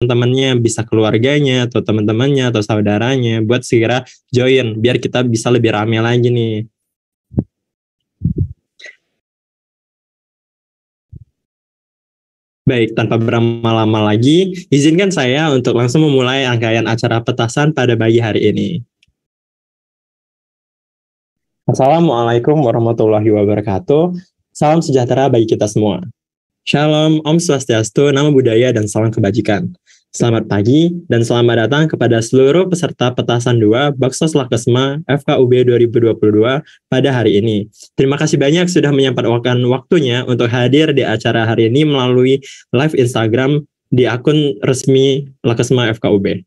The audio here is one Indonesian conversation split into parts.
teman-temannya, bisa keluarganya, atau teman-temannya, atau saudaranya, buat segera join, biar kita bisa lebih rame lagi nih. Baik, tanpa berlama-lama lagi, izinkan saya untuk langsung memulai rangkaian acara petasan pada pagi hari ini. Assalamualaikum warahmatullahi wabarakatuh. Salam sejahtera bagi kita semua. Shalom, Om Swastiastu, Namo Buddhaya, dan salam kebajikan. Selamat pagi dan selamat datang kepada seluruh peserta petasan 2 Baksos Lakesma FKUB 2022 pada hari ini. Terima kasih banyak sudah menyempatkan waktunya untuk hadir di acara hari ini melalui live Instagram di akun resmi Lakesma FKUB.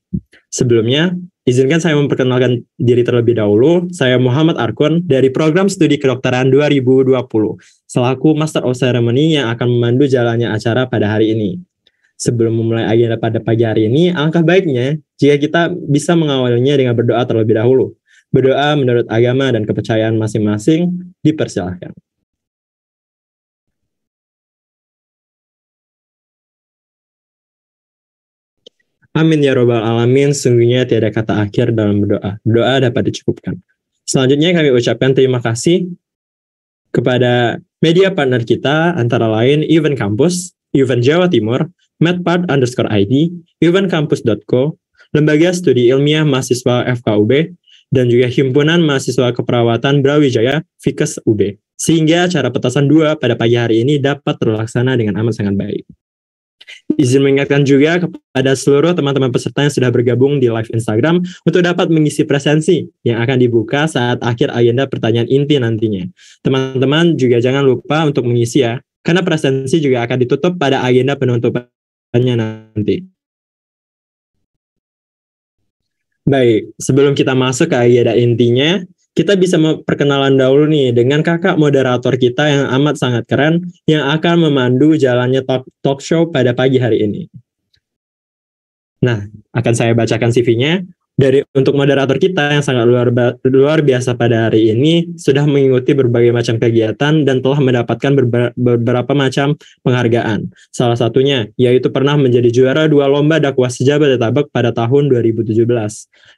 Sebelumnya, izinkan saya memperkenalkan diri terlebih dahulu. Saya Muhammad Arkun dari Program Studi Kedokteran 2020, selaku Master of Ceremony yang akan memandu jalannya acara pada hari ini. Sebelum memulai agenda pada pagi hari ini, alangkah baiknya jika kita bisa mengawalinya dengan berdoa terlebih dahulu. Berdoa menurut agama dan kepercayaan masing-masing dipersilahkan. Amin ya robbal alamin, sungguhnya tiada kata akhir dalam berdoa. Doa dapat dicukupkan. Selanjutnya kami ucapkan terima kasih kepada media partner kita, antara lain Event Campus, Event Jawa Timur, medpart_id, eventcampus.co, Lembaga Studi Ilmiah Mahasiswa FKUB, dan juga Himpunan Mahasiswa Keperawatan Brawijaya, Fikes UB. Sehingga acara petasan 2 pada pagi hari ini dapat terlaksana dengan amat sangat baik. Izin mengingatkan juga kepada seluruh teman-teman peserta yang sudah bergabung di live Instagram untuk dapat mengisi presensi yang akan dibuka saat akhir agenda pertanyaan inti nantinya. Teman-teman juga jangan lupa untuk mengisi ya, karena presensi juga akan ditutup pada agenda penutupannya nanti. Baik, sebelum kita masuk ke agenda intinya, kita bisa perkenalan dahulu nih dengan kakak moderator kita yang amat sangat keren yang akan memandu jalannya talk show pada pagi hari ini. Nah, akan saya bacakan CV-nya. Untuk moderator kita yang sangat luar biasa pada hari ini, sudah mengikuti berbagai macam kegiatan dan telah mendapatkan beberapa macam penghargaan. Salah satunya yaitu pernah menjadi juara 2 lomba dakwah Sejabodetabek pada tahun 2017.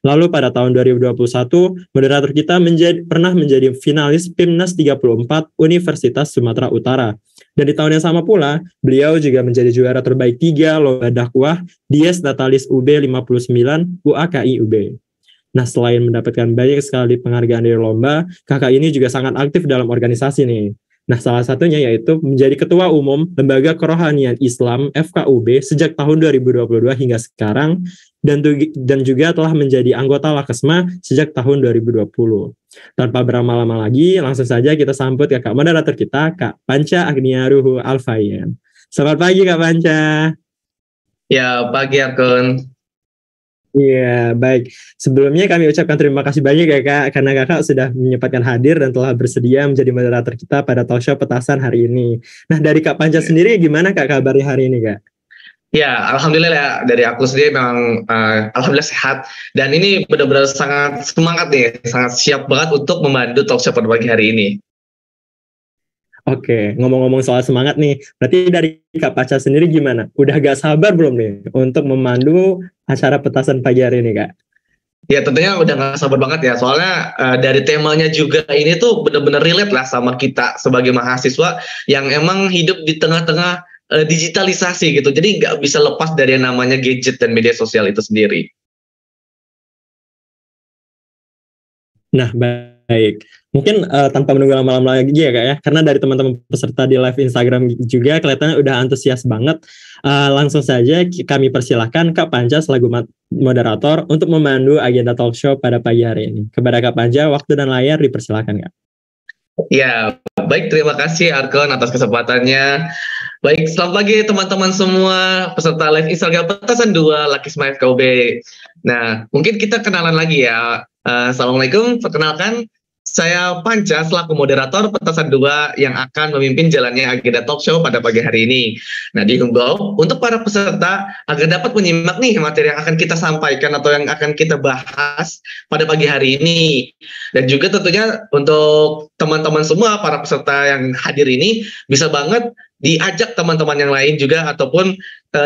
Lalu pada tahun 2021, moderator kita pernah menjadi finalis PIMNAS 34 Universitas Sumatera Utara. Dan di tahun yang sama pula, beliau juga menjadi juara terbaik 3 lomba dakwah Dies Natalis UB 59 UAKI UB. Nah, selain mendapatkan banyak sekali penghargaan dari lomba, kakak ini juga sangat aktif dalam organisasi nih. Nah, salah satunya yaitu menjadi Ketua Umum Lembaga Kerohanian Islam FKUB sejak tahun 2022 hingga sekarang, dan juga telah menjadi anggota Lakesma sejak tahun 2020. Tanpa berlama-lama lagi, langsung saja kita sambut kakak moderator kita, Kak Panca Agniaruhu Alfayan. Selamat pagi Kak Panca. Ya, pagi Arkun. Iya, baik. Sebelumnya kami ucapkan terima kasih banyak ya Kak, karena Kakak sudah menyempatkan hadir dan telah bersedia menjadi moderator kita pada talk show petasan hari ini. Nah, dari Kak Panca sendiri gimana Kak kabarnya hari ini Kak? Ya, alhamdulillah ya, dari aku sendiri memang alhamdulillah sehat, dan ini benar-benar sangat semangat nih, sangat siap banget untuk memandu talk show pada pagi hari ini. Oke, ngomong-ngomong soal semangat nih, berarti dari Kak Panca sendiri gimana? Udah gak sabar belum nih untuk memandu acara petasan pagi hari ini Kak? Ya tentunya udah gak sabar banget ya, soalnya dari temanya juga ini tuh benar-benar relate lah sama kita sebagai mahasiswa yang emang hidup di tengah-tengah digitalisasi gitu, jadi nggak bisa lepas dari yang namanya gadget dan media sosial itu sendiri. Nah, baik. Mungkin tanpa menunggu lama-lama lagi ya Kak ya, karena dari teman-teman peserta di live Instagram juga kelihatannya udah antusias banget. Langsung saja kami persilahkan Kak Panca selaku moderator untuk memandu agenda talk show pada pagi hari ini. Kepada Kak Panca, waktu dan layar dipersilahkan Kak. Ya, baik, terima kasih Arkon atas kesempatannya. Baik, selamat pagi teman-teman semua peserta live Instagram petasan 2 Lakesma FKUB. Nah, mungkin kita kenalan lagi ya. Assalamualaikum, perkenalkan Saya Panca selaku moderator petasan 2 yang akan memimpin jalannya agenda talk show pada pagi hari ini. Nah, dihimbau untuk para peserta agar dapat menyimak nih materi yang akan kita sampaikan atau yang akan kita bahas pada pagi hari ini. Dan juga tentunya untuk teman-teman semua para peserta yang hadir ini bisa banget diajak teman-teman yang lain juga ataupun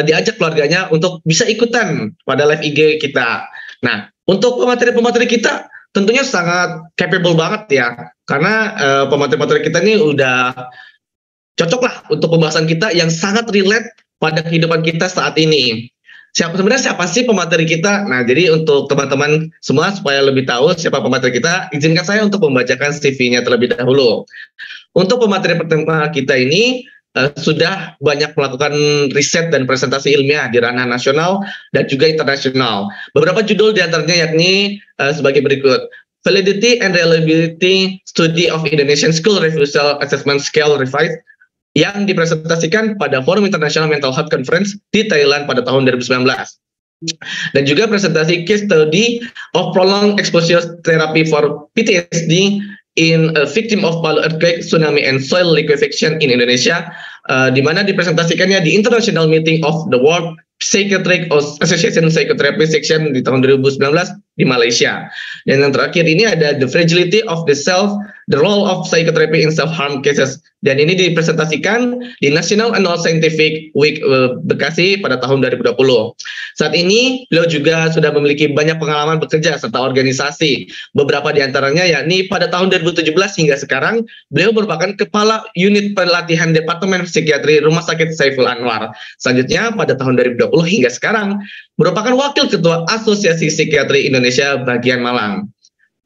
diajak keluarganya untuk bisa ikutan pada live IG kita. Nah, untuk pemateri-pemateri kita tentunya sangat capable banget ya, karena pemateri-pemateri kita ini udah cocok lah untuk pembahasan kita yang sangat relate pada kehidupan kita saat ini. Sebenarnya siapa sih pemateri kita? Nah, jadi untuk teman-teman semua supaya lebih tahu siapa pemateri kita, izinkan saya untuk membacakan CV-nya terlebih dahulu. Untuk pemateri pertama kita ini sudah banyak melakukan riset dan presentasi ilmiah di ranah nasional dan juga internasional. Beberapa judul diantaranya yakni sebagai berikut: Validity and Reliability Study of Indonesian School Refusal Assessment Scale Revised, yang dipresentasikan pada Forum International Mental Health Conference di Thailand pada tahun 2019. Dan juga presentasi case study of prolonged exposure therapy for PTSD in a victim of Palu earthquake, tsunami, and soil liquefaction in Indonesia, di mana dipresentasikannya di International Meeting of the World Psychiatric Association Psychotherapy Section di tahun 2019 di Malaysia. Dan yang terakhir ini ada The Fragility of the Self, the Role of Psychotherapy in Self-Harm Cases. Dan ini dipresentasikan di National Annual Scientific Week Bekasi pada tahun 2020. Saat ini beliau juga sudah memiliki banyak pengalaman bekerja serta organisasi. Beberapa di antaranya yakni pada tahun 2017 hingga sekarang beliau merupakan Kepala Unit Pelatihan Departemen Psikiatri Rumah Sakit Saiful Anwar. Selanjutnya pada tahun 2020 hingga sekarang merupakan Wakil Ketua Asosiasi Psikiatri Indonesia bagian Malang.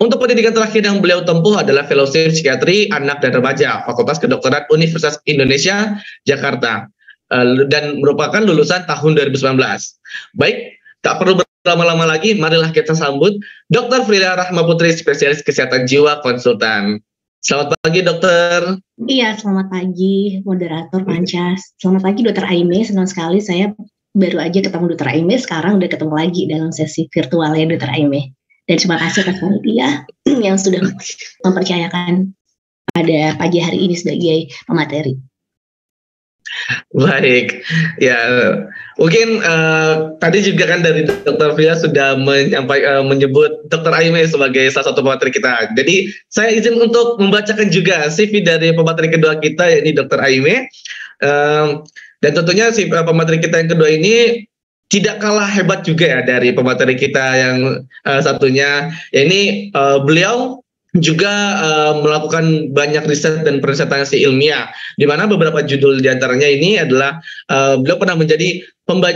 Untuk pendidikan terakhir yang beliau tempuh adalah Fellowship Psikiatri Anak dan Remaja Fakultas Kedokteran Universitas Indonesia Jakarta, dan merupakan lulusan tahun 2019. Baik, tak perlu berlama-lama lagi, marilah kita sambut Dr. Frilia Rahma Putri, spesialis kesehatan jiwa konsultan. Selamat pagi, dokter. Iya, selamat pagi, moderator Panca. Selamat pagi, Dokter Aime. Senang sekali saya baru aja ketemu Dokter Aime, sekarang udah ketemu lagi dalam sesi virtualnya Dokter Aime. Dan terima kasih atas panitia yang sudah mempercayakan pada pagi hari ini sebagai pemateri. Baik, ya mungkin tadi juga kan dari Dr. Fria sudah menyebut Dr. Aime sebagai salah satu pemateri kita. Jadi saya izin untuk membacakan juga CV dari pemateri kedua kita, yakni Dr. Aime. Dan tentunya si pemateri kita yang kedua ini tidak kalah hebat juga ya dari pemateri kita yang satunya. Ya ini beliau juga melakukan banyak riset dan presentasi ilmiah, di mana beberapa judul diantaranya ini adalah beliau pernah menjadi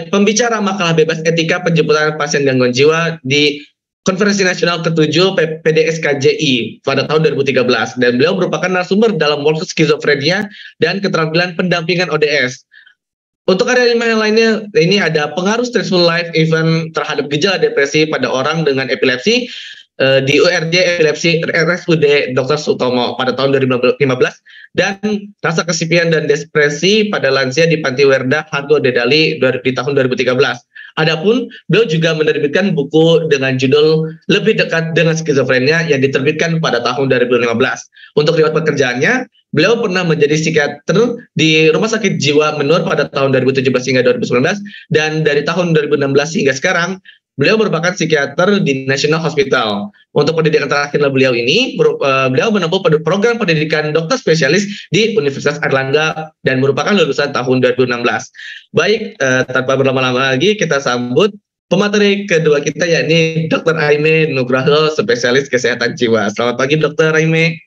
pembicara makalah bebas etika penjemputan pasien gangguan jiwa di Konferensi Nasional ke-7 PDSKJI pada tahun 2013, dan beliau merupakan narasumber dalam workshop skizofrenia dan keterampilan pendampingan ODS. Untuk karya ilmiah yang lainnya, ini ada pengaruh stressful life event terhadap gejala depresi pada orang dengan epilepsi di URJ Epilepsi RSUD Dr. Sutomo pada tahun 2015, dan rasa kesepian dan depresi pada lansia di Panti Werda Hargo Dedali di tahun 2013. Adapun beliau juga menerbitkan buku dengan judul Lebih Dekat dengan Skizofrenia yang diterbitkan pada tahun 2015. Untuk riwayat pekerjaannya, beliau pernah menjadi psikiater di Rumah Sakit Jiwa Menur pada tahun 2017 hingga 2019, dan dari tahun 2016 hingga sekarang beliau merupakan psikiater di National Hospital. Untuk pendidikan terakhir beliau ini, beliau menempuh program pendidikan dokter spesialis di Universitas Airlangga dan merupakan lulusan tahun 2016. Baik, tanpa berlama-lama lagi kita sambut pemateri kedua kita, yakni Dr. Aime Nugroho, spesialis kesehatan jiwa. Selamat pagi, Dr. Aime.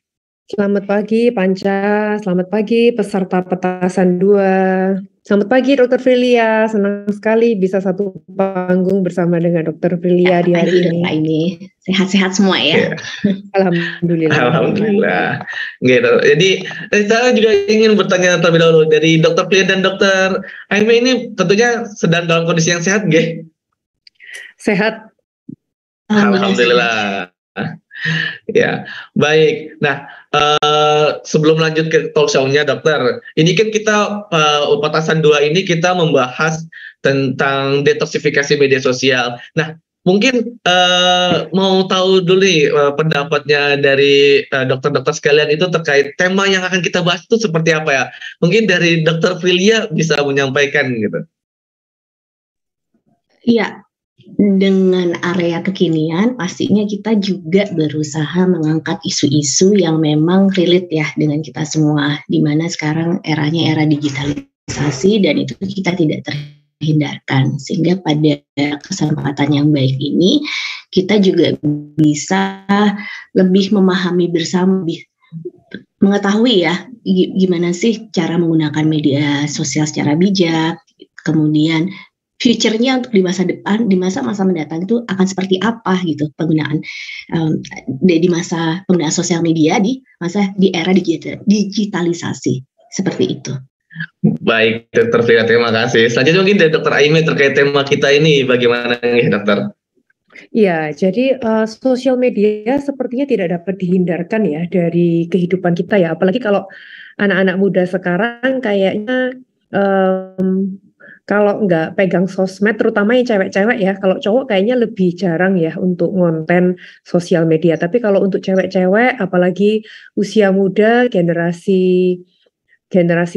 Selamat pagi, Panca. Selamat pagi, peserta petasan 2. Selamat pagi, Dr. Frilia. Senang sekali bisa satu panggung bersama dengan Dr. Frilia di hari ini. Ini sehat-sehat semua ya. Alhamdulillah. Alhamdulillah. Gitu. Jadi saya juga ingin bertanya terlebih dahulu dari Dr. Frilia dan Dr. Aime ini tentunya sedang dalam kondisi yang sehat, nggih? Sehat. Alhamdulillah. Ya, baik. Nah, sebelum lanjut ke talk show-nya, dokter, ini kan kita petasan 2 ini kita membahas tentang detoksifikasi media sosial. Nah, mungkin mau tahu dulu nih pendapatnya dari dokter-dokter sekalian itu terkait tema yang akan kita bahas itu seperti apa ya? Mungkin dari Dokter Prilia bisa menyampaikan gitu. Iya, dengan area kekinian pastinya kita juga berusaha mengangkat isu-isu yang memang relate ya dengan kita semua, di mana sekarang eranya era digitalisasi dan itu kita tidak terhindarkan, sehingga pada kesempatan yang baik ini kita juga bisa lebih memahami bersama, lebih mengetahui ya gimana sih cara menggunakan media sosial secara bijak, kemudian future-nya untuk di masa depan, di masa-masa mendatang itu akan seperti apa gitu penggunaan di masa penggunaan sosial media di era digitalisasi seperti itu. Baik, Dokter Frida, terima kasih. Selanjutnya mungkin dari Dokter Aimee terkait tema kita ini, bagaimana nih, Dokter? Ya, jadi sosial media sepertinya tidak dapat dihindarkan ya dari kehidupan kita ya, apalagi kalau anak-anak muda sekarang kayaknya kalau nggak pegang sosmed, terutama yang cewek-cewek ya, kalau cowok kayaknya lebih jarang ya untuk ngonten sosial media. Tapi kalau untuk cewek-cewek, apalagi usia muda, generasi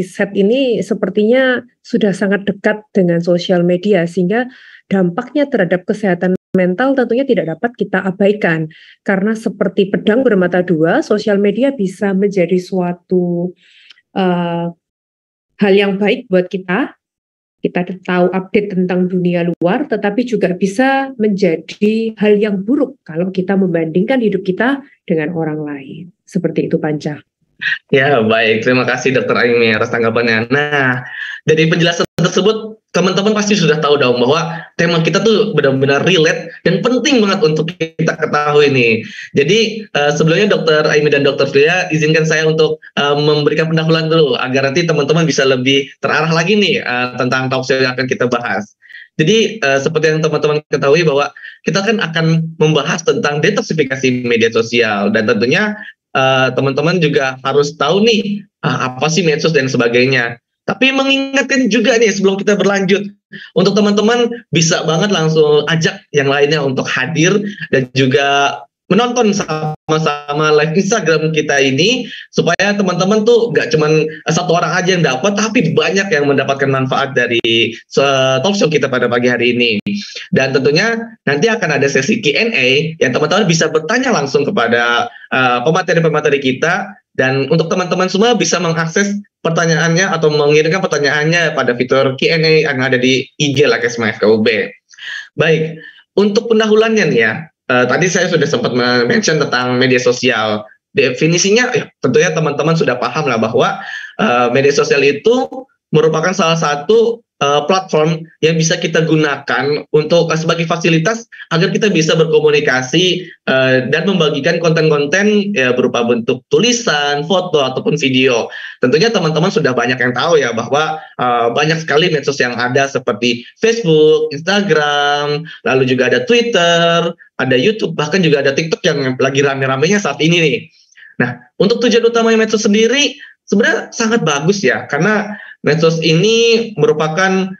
Z ini sepertinya sudah sangat dekat dengan sosial media, sehingga dampaknya terhadap kesehatan mental tentunya tidak dapat kita abaikan. Karena seperti pedang bermata dua, sosial media bisa menjadi suatu hal yang baik buat kita tahu update tentang dunia luar, tetapi juga bisa menjadi hal yang buruk kalau kita membandingkan hidup kita dengan orang lain. Seperti itu, Panca. Ya, baik. Terima kasih Dokter Aimee atas tanggapannya. Nah, dari penjelasan tersebut, teman-teman pasti sudah tahu dong bahwa tema kita tuh benar-benar relate dan penting banget untuk kita ketahui nih. Jadi, sebelumnya Dokter Aimee dan Dokter Frida, izinkan saya untuk memberikan pendahuluan dulu, agar nanti teman-teman bisa lebih terarah lagi nih tentang talk show yang akan kita bahas. Jadi, seperti yang teman-teman ketahui bahwa kita kan akan membahas tentang detoksifikasi media sosial, dan tentunya teman-teman juga harus tahu nih apa sih medsos dan sebagainya. Tapi mengingatkan juga nih sebelum kita berlanjut, untuk teman-teman bisa banget langsung ajak yang lainnya untuk hadir dan juga menonton sama-sama live Instagram kita ini, supaya teman-teman tuh gak cuman satu orang aja yang dapat, tapi banyak yang mendapatkan manfaat dari talk show kita pada pagi hari ini. Dan tentunya nanti akan ada sesi Q&A yang teman-teman bisa bertanya langsung kepada pemateri-pemateri kita, dan untuk teman-teman semua bisa mengakses pertanyaannya atau mengirimkan pertanyaannya pada fitur Q&A yang ada di IG Lakesma FKUB. Baik, untuk pendahuluannya nih ya, tadi saya sudah sempat mention tentang media sosial. Definisinya ya, tentunya teman-teman sudah paham lah bahwa media sosial itu merupakan salah satu platform yang bisa kita gunakan untuk sebagai fasilitas agar kita bisa berkomunikasi dan membagikan konten-konten ya, berupa bentuk tulisan, foto, ataupun video. Tentunya teman-teman sudah banyak yang tahu ya bahwa banyak sekali medsos yang ada seperti Facebook, Instagram, lalu juga ada Twitter, ada YouTube, bahkan juga ada TikTok yang lagi rame-ramenya saat ini nih. Nah, untuk tujuan utama medsos sendiri sebenarnya sangat bagus ya, karena medsos ini merupakan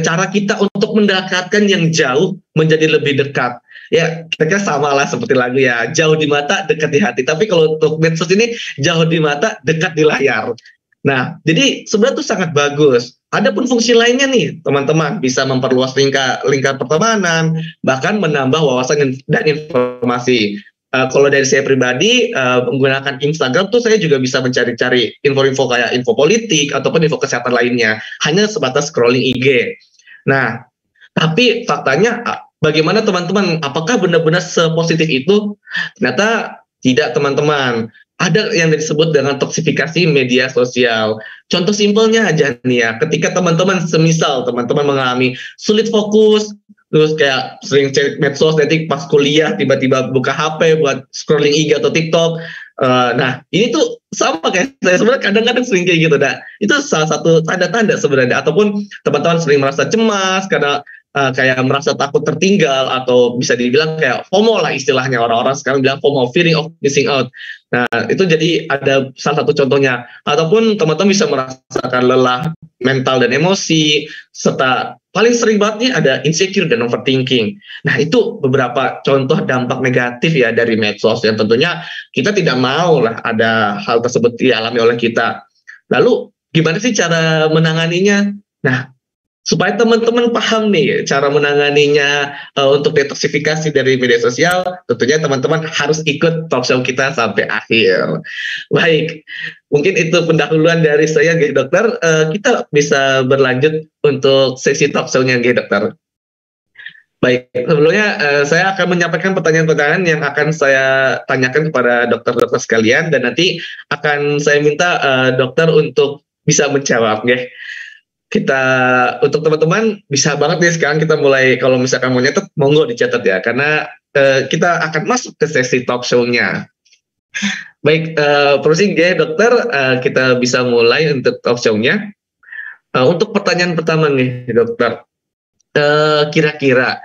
cara kita untuk mendekatkan yang jauh menjadi lebih dekat. Ya, kira-kira sama lah seperti lagu ya, jauh di mata, dekat di hati. Tapi kalau untuk medsos ini, jauh di mata, dekat di layar. Nah, jadi sebenarnya itu sangat bagus. Adapun fungsi lainnya nih, teman-teman, bisa memperluas lingkar pertemanan, bahkan menambah wawasan dan informasi. Kalau dari saya pribadi, menggunakan Instagram tuh saya juga bisa mencari-cari info-info kayak info politik ataupun info kesehatan lainnya, hanya sebatas scrolling IG. Nah, tapi faktanya bagaimana teman-teman? Apakah benar-benar sepositif itu? Ternyata tidak, teman-teman. Ada yang disebut dengan toksifikasi media sosial. Contoh simpelnya aja nih ya, ketika teman-teman semisal teman-teman mengalami sulit fokus, terus kayak sering cek medsos, nanti pas kuliah tiba-tiba buka HP buat scrolling IG atau TikTok. Nah, ini tuh sama kayak saya sebenarnya kadang-kadang sering kayak gitu. Nah, itu salah satu tanda-tanda sebenarnya. Ataupun teman-teman sering merasa cemas karena kayak merasa takut tertinggal, atau bisa dibilang kayak FOMO lah istilahnya, orang-orang sekarang bilang FOMO, fearing of missing out. Nah, itu jadi ada salah satu contohnya. Ataupun teman-teman bisa merasakan lelah mental dan emosi, serta paling sering banget nih ada insecure dan overthinking. Nah, itu beberapa contoh dampak negatif ya dari medsos yang tentunya kita tidak mau lah ada hal tersebut dialami oleh kita. Lalu gimana sih cara menanganinya? Nah, supaya teman-teman paham nih cara menanganinya untuk detoksifikasi dari media sosial, tentunya teman-teman harus ikut talk show kita sampai akhir. Baik, mungkin itu pendahuluan dari saya, Nggih Dokter. Kita bisa berlanjut untuk sesi talk show-nya, Nggih Dokter. Baik, sebelumnya saya akan menyampaikan pertanyaan-pertanyaan yang akan saya tanyakan kepada dokter-dokter sekalian, dan nanti akan saya minta dokter untuk bisa menjawab, nggih. Kita untuk teman-teman bisa banget nih sekarang kita mulai, kalau misalkan mau nyatet monggo dicatat ya, karena kita akan masuk ke sesi talk show-nya. Baik, proceed ya dokter, kita bisa mulai untuk talk show-nya. Untuk pertanyaan pertama nih dokter, kira-kira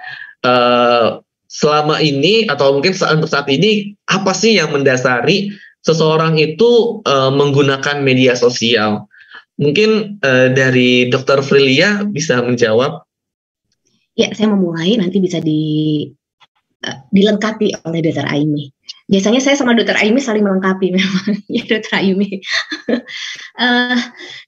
selama ini atau mungkin untuk saat ini apa sih yang mendasari seseorang itu menggunakan media sosial? Mungkin dari Dr. Frilia bisa menjawab. Ya, saya memulai, nanti bisa dilengkapi oleh Dr. Aimee. Biasanya saya sama Dr. Aimee saling melengkapi memang, ya Dr. Aimee.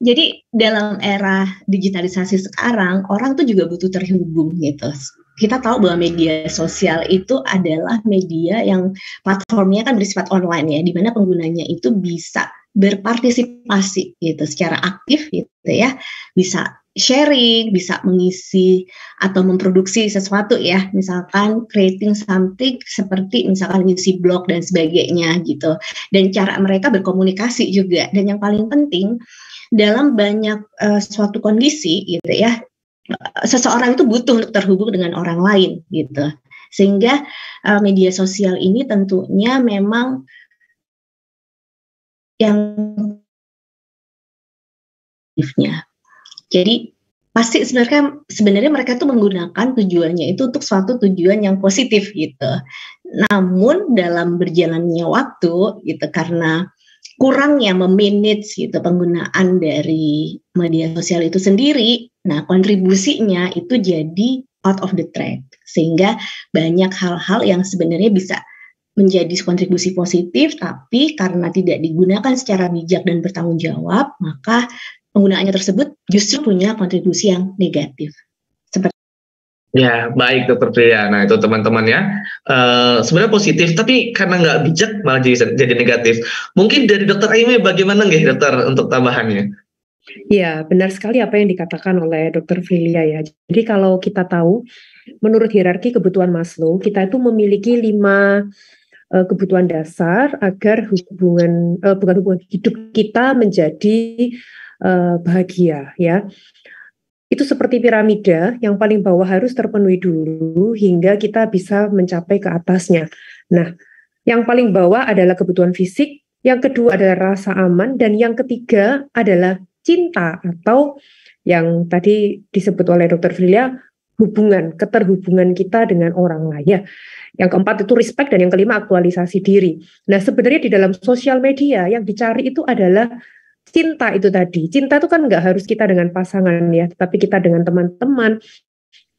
Jadi dalam era digitalisasi sekarang, orang tuh juga butuh terhubung gitu. Kita tahu bahwa media sosial itu adalah media yang platformnya kan bersifat online ya, di mana penggunanya itu bisa berpartisipasi gitu secara aktif gitu ya, bisa sharing, bisa mengisi atau memproduksi sesuatu ya, misalkan creating something seperti misalkan ngisi blog dan sebagainya gitu, dan cara mereka berkomunikasi juga. Dan yang paling penting dalam banyak suatu kondisi gitu ya, seseorang itu butuh untuk terhubung dengan orang lain gitu, sehingga media sosial ini tentunya memang yang jadi pasti sebenarnya mereka tuh menggunakan tujuannya itu untuk suatu tujuan yang positif gitu. Namun dalam berjalannya waktu gitu, karena kurangnya memanage gitu penggunaan dari media sosial itu sendiri, nah kontribusinya itu jadi out of the track, sehingga banyak hal-hal yang sebenarnya bisa menjadi kontribusi positif, tapi karena tidak digunakan secara bijak dan bertanggung jawab, maka penggunaannya tersebut justru punya kontribusi yang negatif. Ya, baik Dokter Priya. Nah itu teman-teman ya, sebenarnya positif, tapi karena nggak bijak malah jadi negatif. Mungkin dari Dokter Aimee bagaimana nggih dokter untuk tambahannya? Ya, benar sekali apa yang dikatakan oleh Dokter Frilia ya. Jadi kalau kita tahu, menurut hierarki kebutuhan Maslow, kita itu memiliki 5 kebutuhan dasar agar bukan hubungan hidup kita menjadi bahagia ya. Itu seperti piramida, yang paling bawah harus terpenuhi dulu hingga kita bisa mencapai ke atasnya. Nah, yang paling bawah adalah kebutuhan fisik, yang kedua adalah rasa aman, dan yang ketiga adalah cinta, atau yang tadi disebut oleh Dr. Frilia, keterhubungan kita dengan orang lain ya. Yang keempat itu respect, dan yang kelima aktualisasi diri. Nah, sebenarnya di dalam sosial media yang dicari itu adalah cinta itu tadi. Cinta itu kan nggak harus kita dengan pasangan ya, tapi kita dengan teman-teman.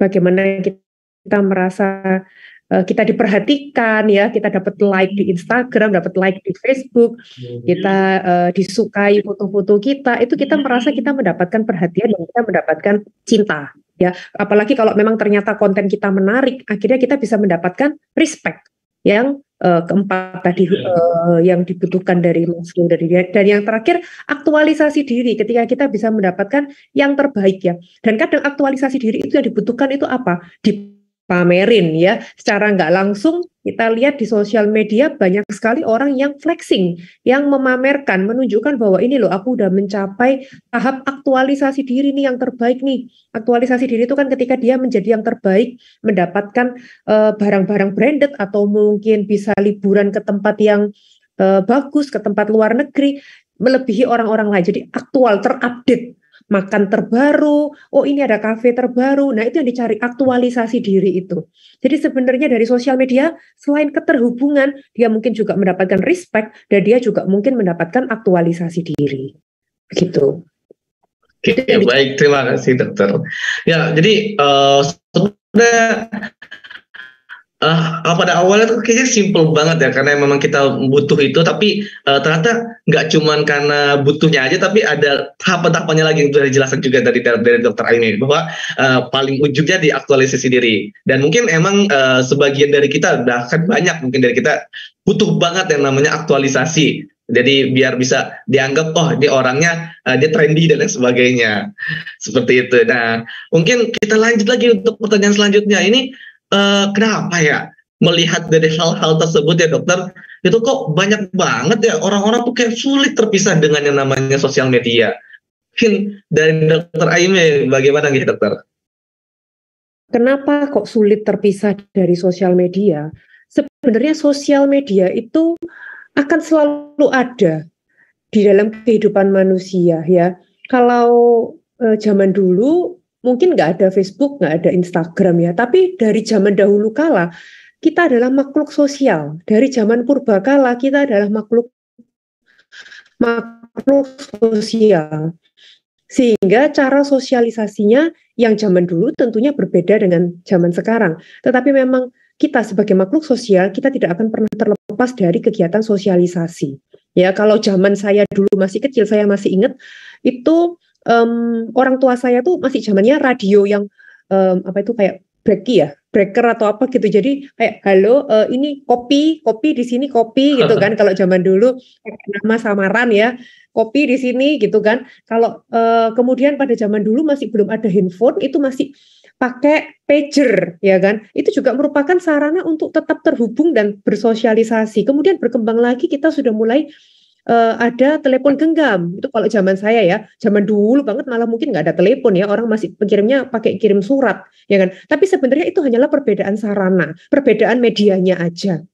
Bagaimana kita merasa kita diperhatikan ya, kita dapat like di Instagram, dapat like di Facebook, kita disukai foto-foto kita, itu kita merasa kita mendapatkan perhatian dan kita mendapatkan cinta. Ya, apalagi kalau memang ternyata konten kita menarik, akhirnya kita bisa mendapatkan respect. Yang keempat tadi yang dibutuhkan dari Maslow, dan yang terakhir aktualisasi diri, ketika kita bisa mendapatkan yang terbaik ya. Dan kadang aktualisasi diri itu yang dibutuhkan itu apa? Dipamerin ya, secara nggak langsung kita lihat di sosial media banyak sekali orang yang flexing, yang memamerkan, menunjukkan bahwa ini loh aku udah mencapai tahap aktualisasi diri nih yang terbaik nih. Aktualisasi diri itu kan ketika dia menjadi yang terbaik, mendapatkan barang-barang branded, atau mungkin bisa liburan ke tempat yang bagus, ke tempat luar negeri, melebihi orang-orang lain. Jadi aktual, terupdate. Makan terbaru, oh ini ada kafe terbaru. Nah itu yang dicari, aktualisasi diri itu. Jadi sebenarnya dari sosial media selain keterhubungan, dia mungkin juga mendapatkan respect, dan dia juga mungkin mendapatkan aktualisasi diri. Begitu. Oke, baik, terima kasih dokter. Ya, jadi sebenarnya pada awalnya tuh kayaknya simple banget ya, karena memang kita butuh itu, tapi ternyata nggak cuman karena butuhnya aja, tapi ada tahapan-tahapannya lagi yang sudah dijelaskan juga dari dokter Aini, bahwa paling ujungnya diaktualisasi diri. Dan mungkin emang sebagian dari kita, bahkan banyak mungkin dari kita, butuh banget yang namanya aktualisasi. Jadi biar bisa dianggap, oh ini orangnya dia trendy dan lain sebagainya. Seperti itu. Nah, mungkin kita lanjut lagi untuk pertanyaan selanjutnya. Ini kenapa ya melihat dari hal-hal tersebut ya dokter, itu kok banyak banget ya orang-orang tuh kayak sulit terpisah dengan yang namanya sosial media. Mungkin dari dokter Aime bagaimana nih dokter? Kenapa kok sulit terpisah dari sosial media? Sebenarnya sosial media itu akan selalu ada di dalam kehidupan manusia ya. Kalau zaman dulu mungkin nggak ada Facebook, nggak ada Instagram ya, tapi dari zaman dahulu kala kita adalah makhluk sosial. Dari zaman purbakala kita adalah makhluk sosial. Sehingga cara sosialisasinya yang zaman dulu tentunya berbeda dengan zaman sekarang. Tetapi memang kita sebagai makhluk sosial, kita tidak akan pernah terlepas dari kegiatan sosialisasi. Ya, kalau zaman saya dulu masih kecil, saya masih ingat itu orang tua saya tuh masih zamannya radio yang kayak breaker atau apa gitu. Jadi kayak halo, ini kopi di sini kopi gitu kan. Kalau zaman dulu nama samaran ya, kopi di sini gitu kan. Kalau kemudian pada zaman dulu masih belum ada handphone, itu masih pakai pager ya kan. Itu juga merupakan sarana untuk tetap terhubung dan bersosialisasi. Kemudian berkembang lagi, kita sudah mulai ada telepon genggam. Itu kalau zaman saya ya, zaman dulu banget malah mungkin nggak ada telepon ya, orang masih pengirimnya pakai kirim surat ya kan. Tapi sebenarnya itu hanyalah perbedaan sarana, perbedaan medianya aja.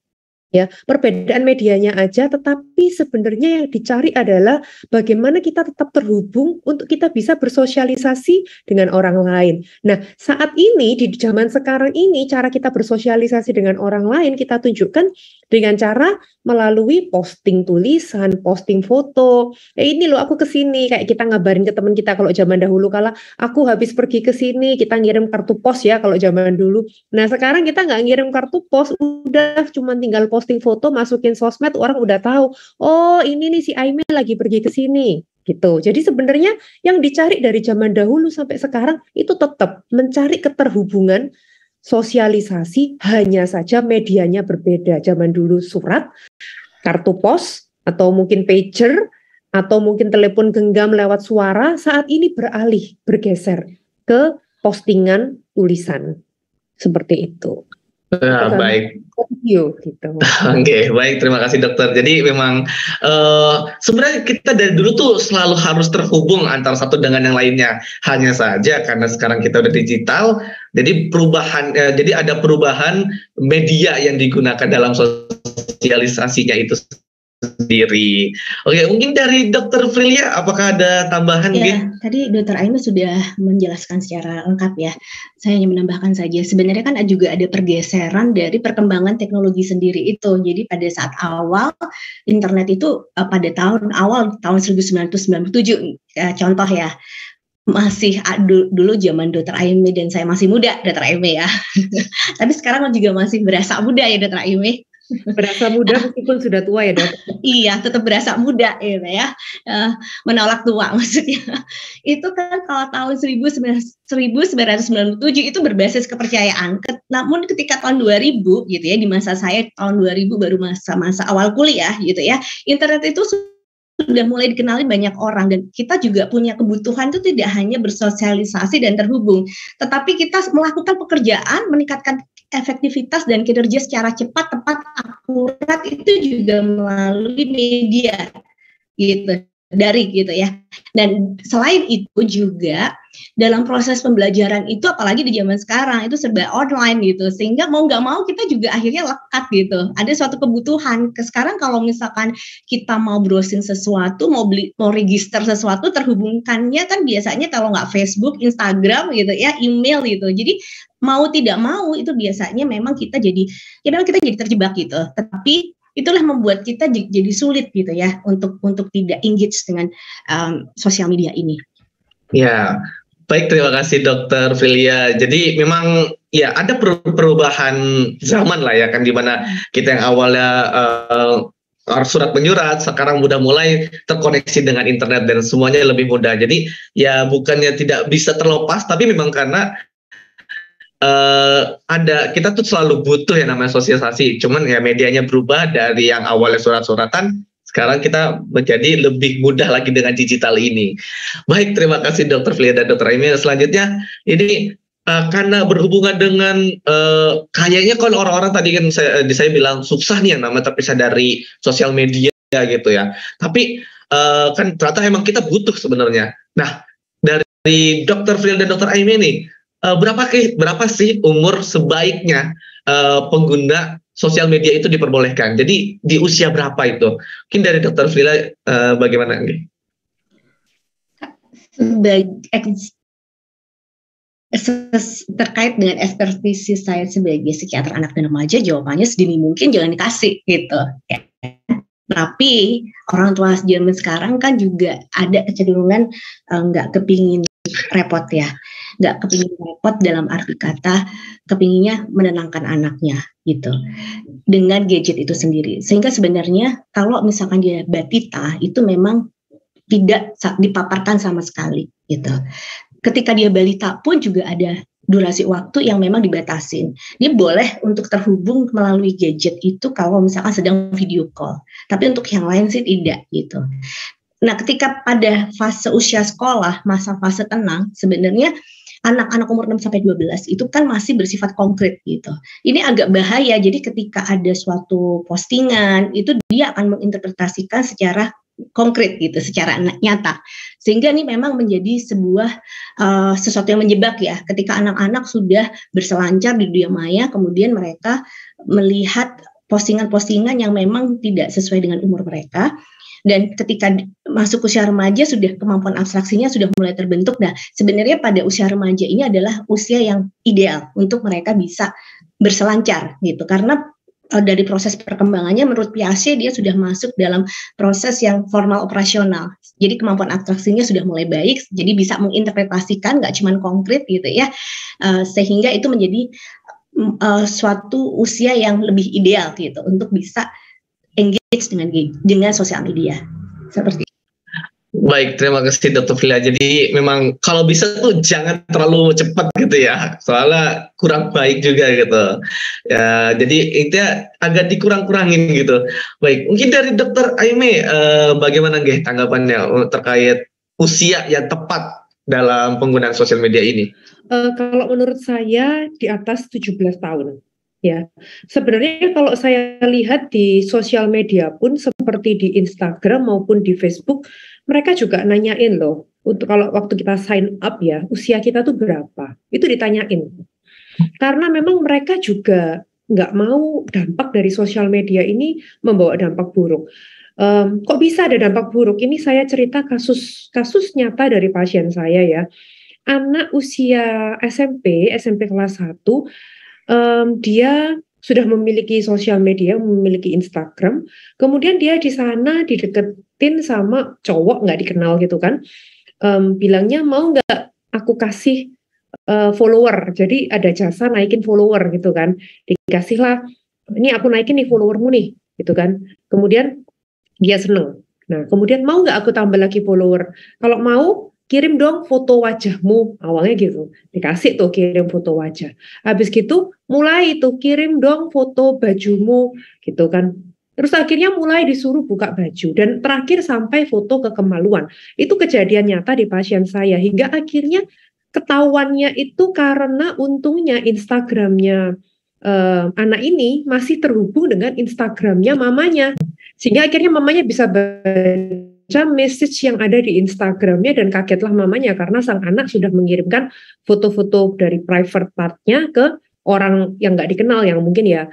Ya, perbedaan medianya aja, tetapi sebenarnya yang dicari adalah bagaimana kita tetap terhubung untuk kita bisa bersosialisasi dengan orang lain. Nah, saat ini di zaman sekarang ini cara kita bersosialisasi dengan orang lain kita tunjukkan dengan cara melalui posting tulisan, posting foto. Ini loh aku kesini, kayak kita ngabarin ke teman kita. Kalau zaman dahulu kala aku habis pergi ke sini, kita ngirim kartu pos ya kalau zaman dulu. Nah, sekarang kita nggak ngirim kartu pos, udah cuma tinggal posting foto, masukin sosmed, orang udah tahu. Oh, ini nih si Aime lagi pergi ke sini. Gitu. Jadi sebenarnya yang dicari dari zaman dahulu sampai sekarang itu tetap mencari keterhubungan, sosialisasi, hanya saja medianya berbeda. Zaman dulu surat, kartu pos, atau mungkin pager, atau mungkin telepon genggam lewat suara, saat ini bergeser ke postingan tulisan. Seperti itu. Nah, baik. Video gitu. Oke, baik, terima kasih dokter. Jadi memang sebenarnya kita dari dulu tuh selalu harus terhubung antara satu dengan yang lainnya. Hanya saja karena sekarang kita udah digital, jadi jadi ada perubahan media yang digunakan dalam sosialisasinya itu sendiri. Oke, mungkin dari Dokter Frilia, apakah ada tambahan? Ya, tadi Dokter Aime sudah menjelaskan secara lengkap ya. Saya hanya menambahkan saja, sebenarnya kan juga ada pergeseran dari perkembangan teknologi sendiri itu. Jadi pada saat awal internet itu pada tahun 1997, contoh ya, masih dulu zaman Dokter Aime dan saya masih muda, Dokter Aime ya. Tapi sekarang juga masih berasa muda ya Dokter Aime. Berasa muda meskipun sudah tua ya dok? Iya, tetap berasa muda ya, menolak tua maksudnya. Itu kan kalau tahun 1997 itu berbasis kepercayaan. Namun ketika tahun 2000 gitu ya, di masa saya tahun 2000 baru masa-masa awal kuliah gitu ya, internet itu sudah mulai dikenali banyak orang, dan kita juga punya kebutuhan itu tidak hanya bersosialisasi dan terhubung, tetapi kita melakukan pekerjaan, meningkatkan efektivitas dan kinerja secara cepat, tepat, akurat itu juga melalui media gitu, daring gitu ya. Dan selain itu juga dalam proses pembelajaran itu, apalagi di zaman sekarang itu serba online gitu, sehingga mau nggak mau kita juga akhirnya lekat gitu. Ada suatu kebutuhan. Sekarang kalau misalkan kita mau browsing sesuatu, mau register sesuatu, terhubungkannya kan biasanya kalau nggak Facebook, Instagram gitu ya, email gitu. Jadi mau tidak mau itu biasanya memang kita jadi terjebak gitu. Tetapi itulah membuat kita jadi sulit gitu ya untuk tidak engage dengan sosial media ini. Ya, baik, terima kasih Dokter Filia. Jadi memang ya ada perubahan zaman lah ya kan, dimana kita yang awalnya harus surat menyurat, sekarang udah mulai terkoneksi dengan internet dan semuanya lebih mudah. Jadi ya bukannya tidak bisa terlepas, tapi memang karena ada, kita tuh selalu butuh yang namanya sosialisasi. Cuman ya medianya berubah dari yang awalnya surat-suratan, sekarang kita menjadi lebih mudah lagi dengan digital ini. Baik, terima kasih Dokter Filia dan Dokter Aimee. Selanjutnya ini karena berhubungan dengan kayaknya kalau orang-orang tadi kan saya bilang susah nih yang namanya terpisah dari sosial media gitu ya. Tapi kan ternyata emang kita butuh sebenarnya. Nah, dari Dokter Filia dan Dokter Aimee nih, berapa sih umur sebaiknya pengguna sosial media itu diperbolehkan? Jadi di usia berapa itu? Mungkin dari Dokter Filia bagaimana nih? Terkait dengan ekspertisi saya sebagai psikiater anak dan remaja, jawabannya sedini mungkin jangan dikasih gitu. Tapi orang tua zaman sekarang kan juga ada kecenderungan nggak kepingin repot ya, nggak kepingin repot dalam arti kata kepinginnya menenangkan anaknya gitu dengan gadget itu sendiri. Sehingga sebenarnya kalau misalkan dia batita itu memang tidak dipaparkan sama sekali gitu. Ketika dia balita pun juga ada durasi waktu yang memang dibatasin. Dia boleh untuk terhubung melalui gadget itu kalau misalkan sedang video call. Tapi untuk yang lain sih tidak gitu. Nah, ketika pada fase usia sekolah, masa fase tenang, sebenarnya anak-anak umur 6-12 itu kan masih bersifat konkret gitu. Ini agak bahaya, jadi ketika ada suatu postingan, itu dia akan menginterpretasikan secara konkret gitu, secara nyata. Sehingga ini memang menjadi sebuah sesuatu yang menjebak ya, ketika anak-anak sudah berselancar di dunia maya, kemudian mereka melihat postingan-postingan yang memang tidak sesuai dengan umur mereka. Dan ketika masuk usia remaja sudah kemampuan abstraksinya sudah mulai terbentuk. Nah, sebenarnya pada usia remaja ini adalah usia yang ideal untuk mereka bisa berselancar gitu. Karena dari proses perkembangannya menurut Piaget dia sudah masuk dalam proses yang formal operasional. Jadi kemampuan abstraksinya sudah mulai baik, jadi bisa menginterpretasikan, nggak cuma konkret gitu ya. Sehingga itu menjadi suatu usia yang lebih ideal gitu untuk bisa engage dengan sosial media seperti itu. Baik, terima kasih Dokter Filia. Jadi memang kalau bisa tuh jangan terlalu cepat gitu ya, soalnya kurang baik juga gitu. Ya, jadi itu agak dikurang-kurangin gitu. Baik, mungkin dari Dokter Aimee bagaimana nggih tanggapannya terkait usia yang tepat dalam penggunaan sosial media ini? Kalau menurut saya di atas 17 tahun. Ya, sebenarnya kalau saya lihat di sosial media pun seperti di Instagram maupun di Facebook, mereka juga nanyain loh, untuk kalau waktu kita sign up ya, usia kita tuh berapa? Itu ditanyain. Karena memang mereka juga nggak mau dampak dari sosial media ini membawa dampak buruk. Kok bisa ada dampak buruk? Ini saya cerita kasus nyata dari pasien saya ya. Anak usia SMP kelas 1, dia sudah memiliki sosial media, memiliki Instagram, kemudian dia di sana dideketin sama cowok nggak dikenal gitu kan, bilangnya mau nggak aku kasih follower, jadi ada jasa naikin follower gitu kan, dikasihlah, ini aku naikin nih followermu nih, gitu kan, kemudian dia seneng, nah kemudian mau nggak aku tambah lagi follower, kalau mau kirim dong foto wajahmu, awalnya gitu, dikasih tuh kirim foto wajah, habis gitu mulai tuh kirim dong foto bajumu gitu kan, terus akhirnya mulai disuruh buka baju dan terakhir sampai foto kekemaluan. Itu kejadian nyata di pasien saya, hingga akhirnya ketahuannya itu karena untungnya Instagramnya anak ini masih terhubung dengan Instagramnya mamanya, sehingga akhirnya mamanya bisa message yang ada di Instagramnya dan kagetlah mamanya karena sang anak sudah mengirimkan foto-foto dari private partnya ke orang yang nggak dikenal, yang mungkin ya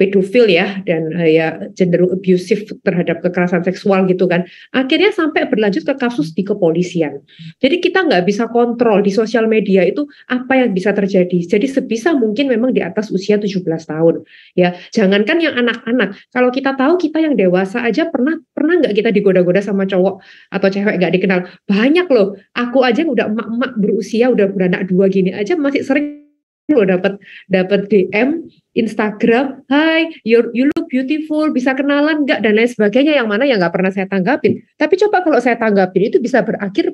pedofil ya, dan ya cenderung abusive terhadap kekerasan seksual gitu kan. Akhirnya sampai berlanjut ke kasus di kepolisian. Jadi kita nggak bisa kontrol di sosial media itu apa yang bisa terjadi. Jadi sebisa mungkin memang di atas usia 17 tahun. Ya, jangankan yang anak-anak. Kalau kita tahu, kita yang dewasa aja pernah nggak kita digoda-goda sama cowok atau cewek nggak dikenal? Banyak loh. Aku aja udah emak-emak berusia, udah beranak 2 gini aja masih sering lo dapat DM Instagram, "Hai, you look beautiful, bisa kenalan nggak?" dan lain sebagainya, yang mana yang nggak pernah saya tanggapin. Tapi coba kalau saya tanggapin, itu bisa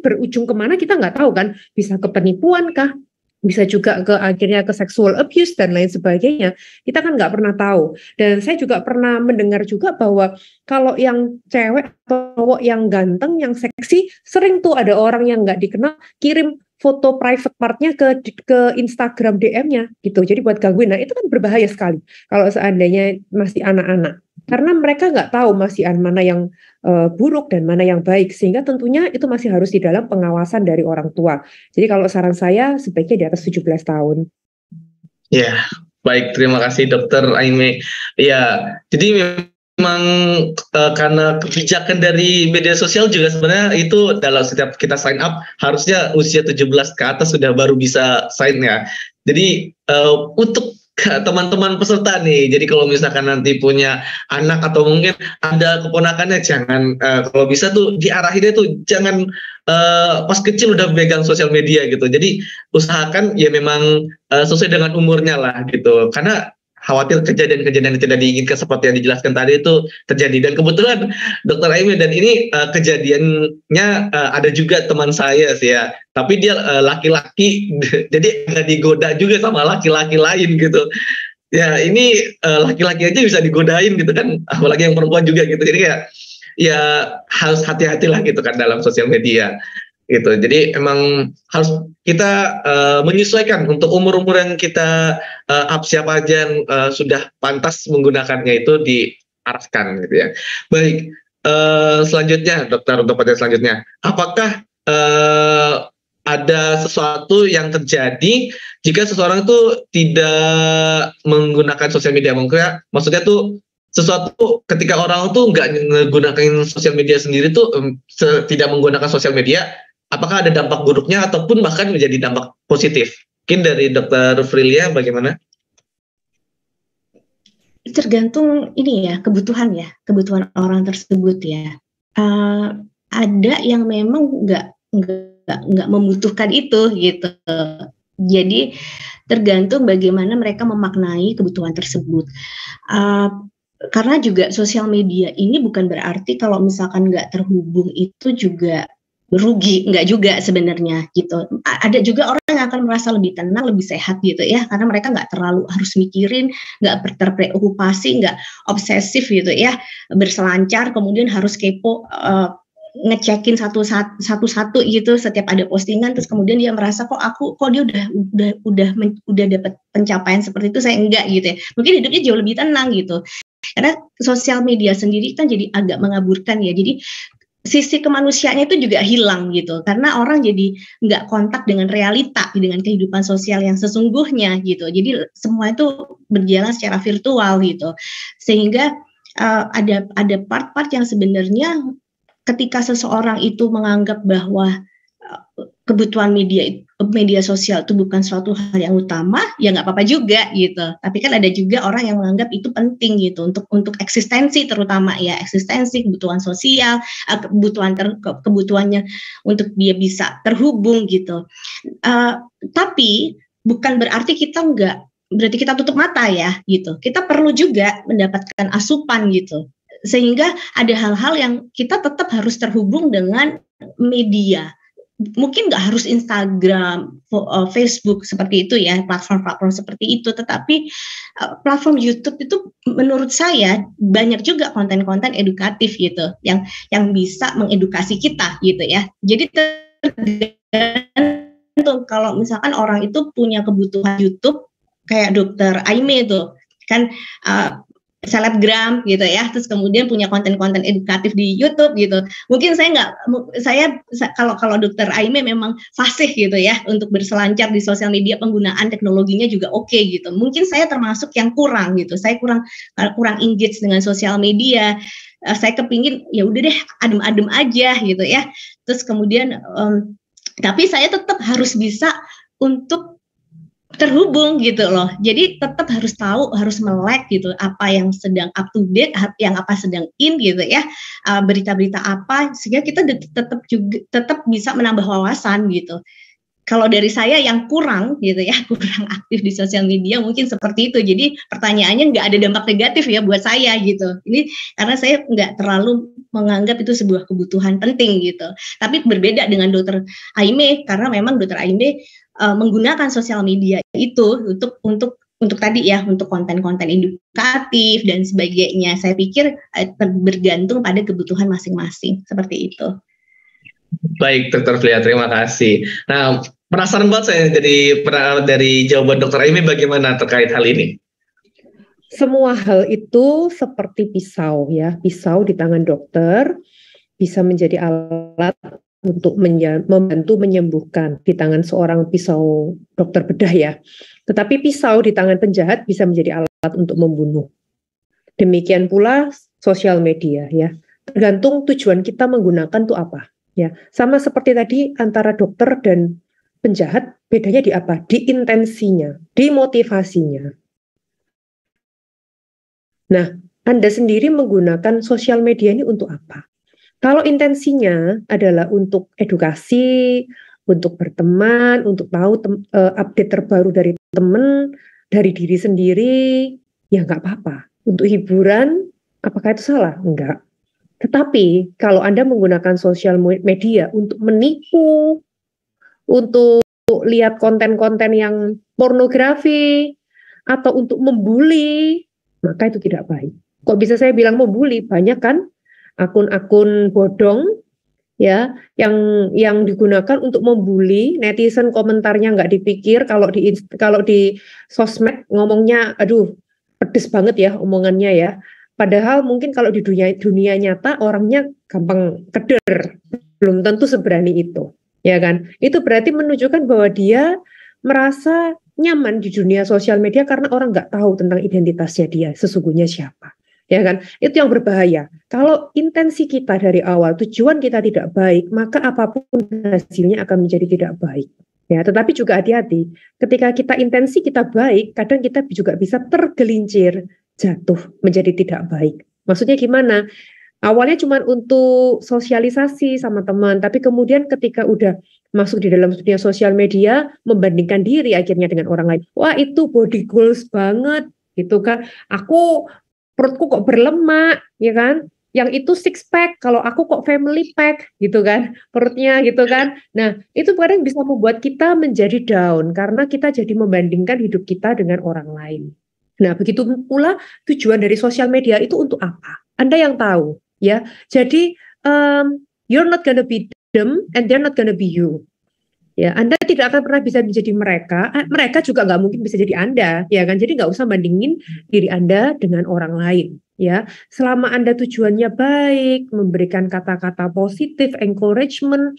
berujung kemana kita nggak tahu kan? Bisa ke penipuan kah? Bisa juga akhirnya ke sexual abuse dan lain sebagainya. Kita kan nggak pernah tahu. Dan saya juga pernah mendengar juga bahwa kalau yang cewek atau cowok yang ganteng, yang seksi, sering tuh ada orang yang nggak dikenal kirim foto private partnya ke Instagram DM-nya gitu. Jadi buat gangguin. Nah, itu kan berbahaya sekali kalau seandainya masih anak-anak. Karena mereka nggak tahu masih mana yang buruk dan mana yang baik. Sehingga tentunya itu masih harus di dalam pengawasan dari orang tua. Jadi kalau saran saya sebaiknya di atas 17 tahun. Ya, baik. Terima kasih Dokter Aimee. Ya, jadi memang karena kebijakan dari media sosial juga sebenarnya itu dalam setiap kita sign up harusnya usia 17 ke atas sudah baru bisa sign ya. Jadi untuk teman-teman peserta nih, jadi kalau misalkan nanti punya anak atau mungkin ada keponakannya, jangan kalau bisa tuh diarahinnya tuh jangan pas kecil udah pegang sosial media gitu. Jadi usahakan ya memang sesuai dengan umurnya lah gitu, karena khawatir kejadian-kejadian yang tidak diinginkan seperti yang dijelaskan tadi itu terjadi. Dan kebetulan Dokter Aimee, dan ini kejadiannya ada juga teman saya sih ya, tapi dia laki-laki jadi agak digoda juga sama laki-laki lain gitu. Ya ini laki-laki aja bisa digodain gitu kan, apalagi yang perempuan juga gitu. Jadi ya harus hati-hatilah gitu kan dalam sosial media gitu. Jadi emang harus kita menyesuaikan untuk umur-umur yang kita siapa aja yang sudah pantas menggunakannya itu diarahkan gitu ya. Baik, selanjutnya dokter, untuk pertanyaan selanjutnya, apakah ada sesuatu yang terjadi jika seseorang itu tidak menggunakan sosial media? Maksudnya tuh sesuatu ketika orang tuh nggak menggunakan sosial media sendiri tuh tidak menggunakan sosial media, apakah ada dampak buruknya ataupun bahkan menjadi dampak positif? Mungkin dari Dokter Frilia bagaimana? Tergantung ini ya, kebutuhan orang tersebut ya. Ada yang memang nggak membutuhkan itu gitu. Jadi tergantung bagaimana mereka memaknai kebutuhan tersebut. Karena juga sosial media ini bukan berarti kalau misalkan nggak terhubung itu juga rugi, nggak juga sebenarnya gitu. Ada juga orang yang akan merasa lebih tenang, lebih sehat gitu ya, karena mereka nggak terlalu harus mikirin, nggak terpreokupasi, nggak obsesif gitu ya, berselancar kemudian harus kepo, ngecekin satu-satu gitu setiap ada postingan, terus kemudian dia merasa kok dia udah dapat pencapaian seperti itu, saya enggak gitu ya. Mungkin hidupnya jauh lebih tenang gitu. Karena sosial media sendiri kan jadi agak mengaburkan ya. Jadi sisi kemanusiaannya itu juga hilang gitu, karena orang jadi nggak kontak dengan realita, dengan kehidupan sosial yang sesungguhnya gitu. Jadi semua itu berjalan secara virtual gitu, sehingga ada part-part yang sebenarnya ketika seseorang itu menganggap bahwa kebutuhan media sosial itu bukan suatu hal yang utama, ya nggak apa-apa juga gitu. Tapi kan ada juga orang yang menganggap itu penting gitu untuk eksistensi, terutama ya eksistensi, kebutuhan sosial, kebutuhannya untuk dia bisa terhubung gitu. Tapi bukan berarti kita tutup mata ya gitu. Kita perlu juga mendapatkan asupan gitu. Sehingga ada hal-hal yang kita tetap harus terhubung dengan media. Mungkin nggak harus Instagram, Facebook seperti itu ya, platform-platform seperti itu, tetapi platform YouTube itu menurut saya banyak juga konten-konten edukatif gitu, yang bisa mengedukasi kita gitu ya. Jadi tergantung, kalau misalkan orang itu punya kebutuhan YouTube kayak Dokter Aimee itu kan selebgram gitu ya, terus kemudian punya konten-konten edukatif di YouTube gitu. Mungkin kalau Dokter Aimee memang fasih gitu ya untuk berselancar di sosial media, penggunaan teknologinya juga oke gitu. Mungkin saya termasuk yang kurang gitu. Saya kurang engage dengan sosial media. Saya kepingin ya udah deh adem-adem aja gitu ya. Terus kemudian tapi saya tetap harus bisa untuk terhubung gitu loh. Jadi tetap harus tahu, harus melek gitu apa yang sedang up to date, yang apa sedang in gitu ya. Berita-berita apa sehingga kita tetap bisa menambah wawasan gitu. Kalau dari saya yang kurang gitu ya, kurang aktif di sosial media mungkin seperti itu. Jadi pertanyaannya nggak ada dampak negatif ya buat saya gitu. Ini karena saya nggak terlalu menganggap itu sebuah kebutuhan penting gitu. Tapi berbeda dengan Dokter Aimee karena memang Dokter Aimee menggunakan sosial media itu untuk tadi ya, untuk konten-konten edukatif dan sebagainya. Saya pikir bergantung pada kebutuhan masing-masing seperti itu. Baik, Dr. Flia, terima kasih. Nah, penasaran banget saya dari jawaban Dr. Aimee bagaimana terkait hal ini? Semua hal itu seperti pisau ya, pisau di tangan dokter bisa menjadi alat untuk membantu menyembuhkan di tangan seorang pisau dokter bedah ya. Tetapi pisau di tangan penjahat bisa menjadi alat untuk membunuh. Demikian pula sosial media ya. Tergantung tujuan kita menggunakan itu apa ya. Sama seperti tadi antara dokter dan penjahat, bedanya di apa? Di intensinya, di motivasinya. Nah, Anda sendiri menggunakan sosial media ini untuk apa? Kalau intensinya adalah untuk edukasi, untuk berteman, untuk tahu update terbaru dari teman, dari diri sendiri, ya nggak apa-apa. Untuk hiburan, apakah itu salah? Enggak. Tetapi kalau Anda menggunakan sosial media untuk menipu, untuk lihat konten-konten yang pornografi, atau untuk membuli, maka itu tidak baik. Kok bisa saya bilang membuli? Banyak kan akun-akun bodong ya yang digunakan untuk membuli netizen, komentarnya nggak dipikir. Kalau di sosmed ngomongnya aduh pedes banget ya omongannya ya, padahal mungkin kalau di dunia nyata orangnya gampang keder, belum tentu seberani itu ya kan. Itu berarti menunjukkan bahwa dia merasa nyaman di dunia sosial media karena orang nggak tahu tentang identitasnya dia sesungguhnya siapa. Ya kan, itu yang berbahaya. Kalau intensi kita dari awal, tujuan kita tidak baik, maka apapun hasilnya akan menjadi tidak baik. Ya, tetapi juga hati-hati. Ketika intensi kita baik, kadang kita juga bisa tergelincir, jatuh menjadi tidak baik. Maksudnya gimana? Awalnya cuma untuk sosialisasi sama teman, tapi kemudian ketika udah masuk di dalam dunia sosial media, membandingkan diri akhirnya dengan orang lain. Wah, itu body goals banget, gitu kan? Perutku kok berlemak, ya kan? Yang itu six pack, kalau aku kok family pack, gitu kan? Perutnya, gitu kan? Nah, itu kadang bisa membuat kita menjadi down, karena kita jadi membandingkan hidup kita dengan orang lain. Nah, begitu pula tujuan dari sosial media itu untuk apa? Anda yang tahu, ya. Jadi, you're not gonna be them, and they're not gonna be you. Ya, Anda tidak akan pernah bisa menjadi mereka juga nggak mungkin bisa jadi Anda, ya kan? Jadi nggak usah bandingin diri Anda dengan orang lain, ya. Selama Anda tujuannya baik, memberikan kata-kata positif, encouragement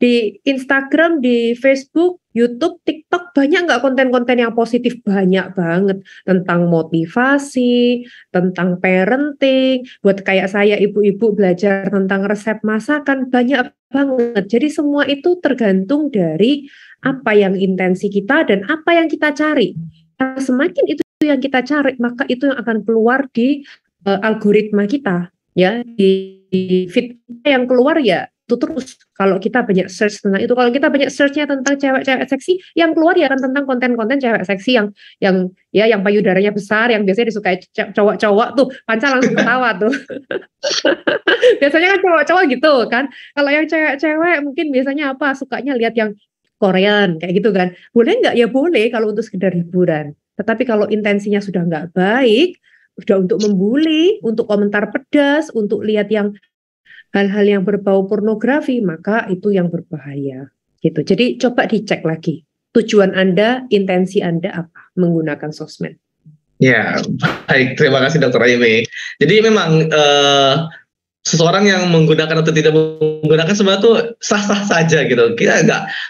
di Instagram, di Facebook, YouTube, TikTok, banyak nggak konten-konten yang positif? Banyak banget tentang motivasi, tentang parenting. Buat kayak saya, ibu-ibu belajar tentang resep masakan, banyak banget. Jadi semua itu tergantung dari apa yang intensi kita dan apa yang kita cari. Semakin itu yang kita cari, maka itu yang akan keluar di algoritma kita, ya, di feed yang keluar ya itu terus. Kalau kita banyak search tentang itu, kalau kita banyak searchnya tentang cewek-cewek seksi, yang keluar ya kan tentang konten-konten cewek seksi yang payudaranya besar, yang biasanya disukai cowok-cowok tuh, Panca langsung ketawa tuh. Biasanya kan cowok-cowok gitu kan. Kalau yang cewek-cewek mungkin biasanya apa? Sukanya lihat yang Korean kayak gitu kan. Boleh nggak? Ya boleh kalau untuk sekedar hiburan. Tetapi kalau intensinya sudah nggak baik, sudah untuk membuli, untuk komentar pedas, untuk lihat yang hal-hal yang berbau pornografi, maka itu yang berbahaya. Gitu. Jadi coba dicek lagi tujuan Anda, intensi Anda apa menggunakan sosmed. Ya, baik. Terima kasih Dokter Aimee. Jadi memang seseorang yang menggunakan atau tidak menggunakan sebenarnya tuh sah-sah saja gitu. Kita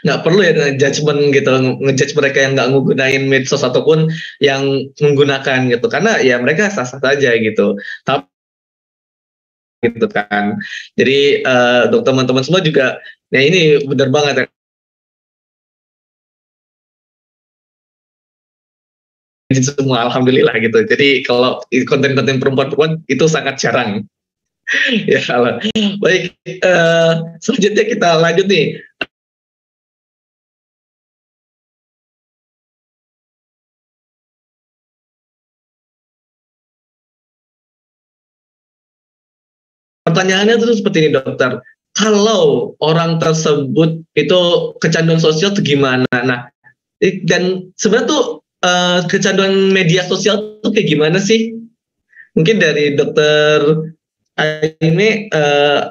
nggak perlu ya ngejudgement gitu, ngejudge mereka yang nggak menggunakan medsos ataupun yang menggunakan gitu. Karena ya mereka sah-sah saja gitu. Tapi gitu kan. Jadi untuk teman-teman semua juga, ya ini benar banget ya. Semua alhamdulillah gitu. Jadi kalau konten-konten perempuan-perempuan itu sangat jarang. Ya Allah. Baik, selanjutnya kita lanjut nih. Pertanyaannya itu seperti ini dokter. Kalau orang tersebut itu kecanduan sosial itu gimana? Nah, dan sebenarnya tuh kecanduan media sosial itu kayak gimana sih? Mungkin dari dokter Aimee,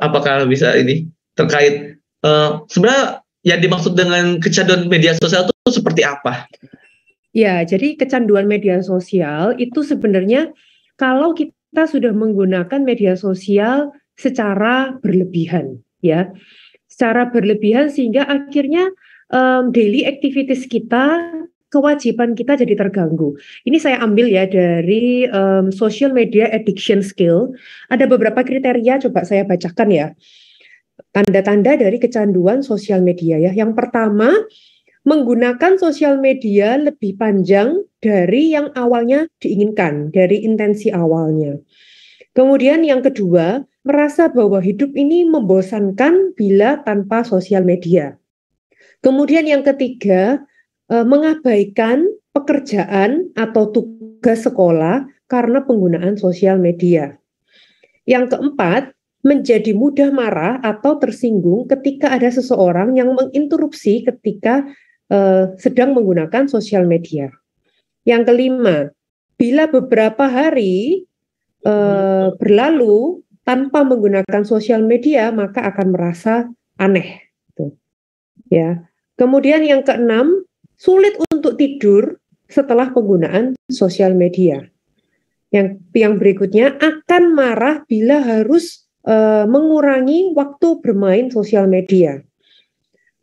apakah bisa ini terkait sebenarnya yang dimaksud dengan kecanduan media sosial itu seperti apa? Ya, jadi kecanduan media sosial itu sebenarnya kalau kita sudah menggunakan media sosial secara berlebihan, ya, secara berlebihan sehingga akhirnya daily activities kita, kewajiban kita jadi terganggu. Ini saya ambil ya dari social media addiction skill. Ada beberapa kriteria, coba saya bacakan ya. Tanda-tanda dari kecanduan sosial media ya. Yang pertama, menggunakan sosial media lebih panjang dari yang awalnya diinginkan, dari intensi awalnya. Kemudian yang kedua, merasa bahwa hidup ini membosankan bila tanpa sosial media. Kemudian yang ketiga, mengabaikan pekerjaan atau tugas sekolah karena penggunaan sosial media. Yang keempat, menjadi mudah marah atau tersinggung ketika ada seseorang yang menginterupsi ketika sedang menggunakan sosial media. Yang kelima, bila beberapa hari berlalu tanpa menggunakan sosial media, maka akan merasa aneh. Gitu. Ya. Kemudian yang keenam, sulit untuk tidur setelah penggunaan sosial media. Yang berikutnya, akan marah bila harus mengurangi waktu bermain sosial media.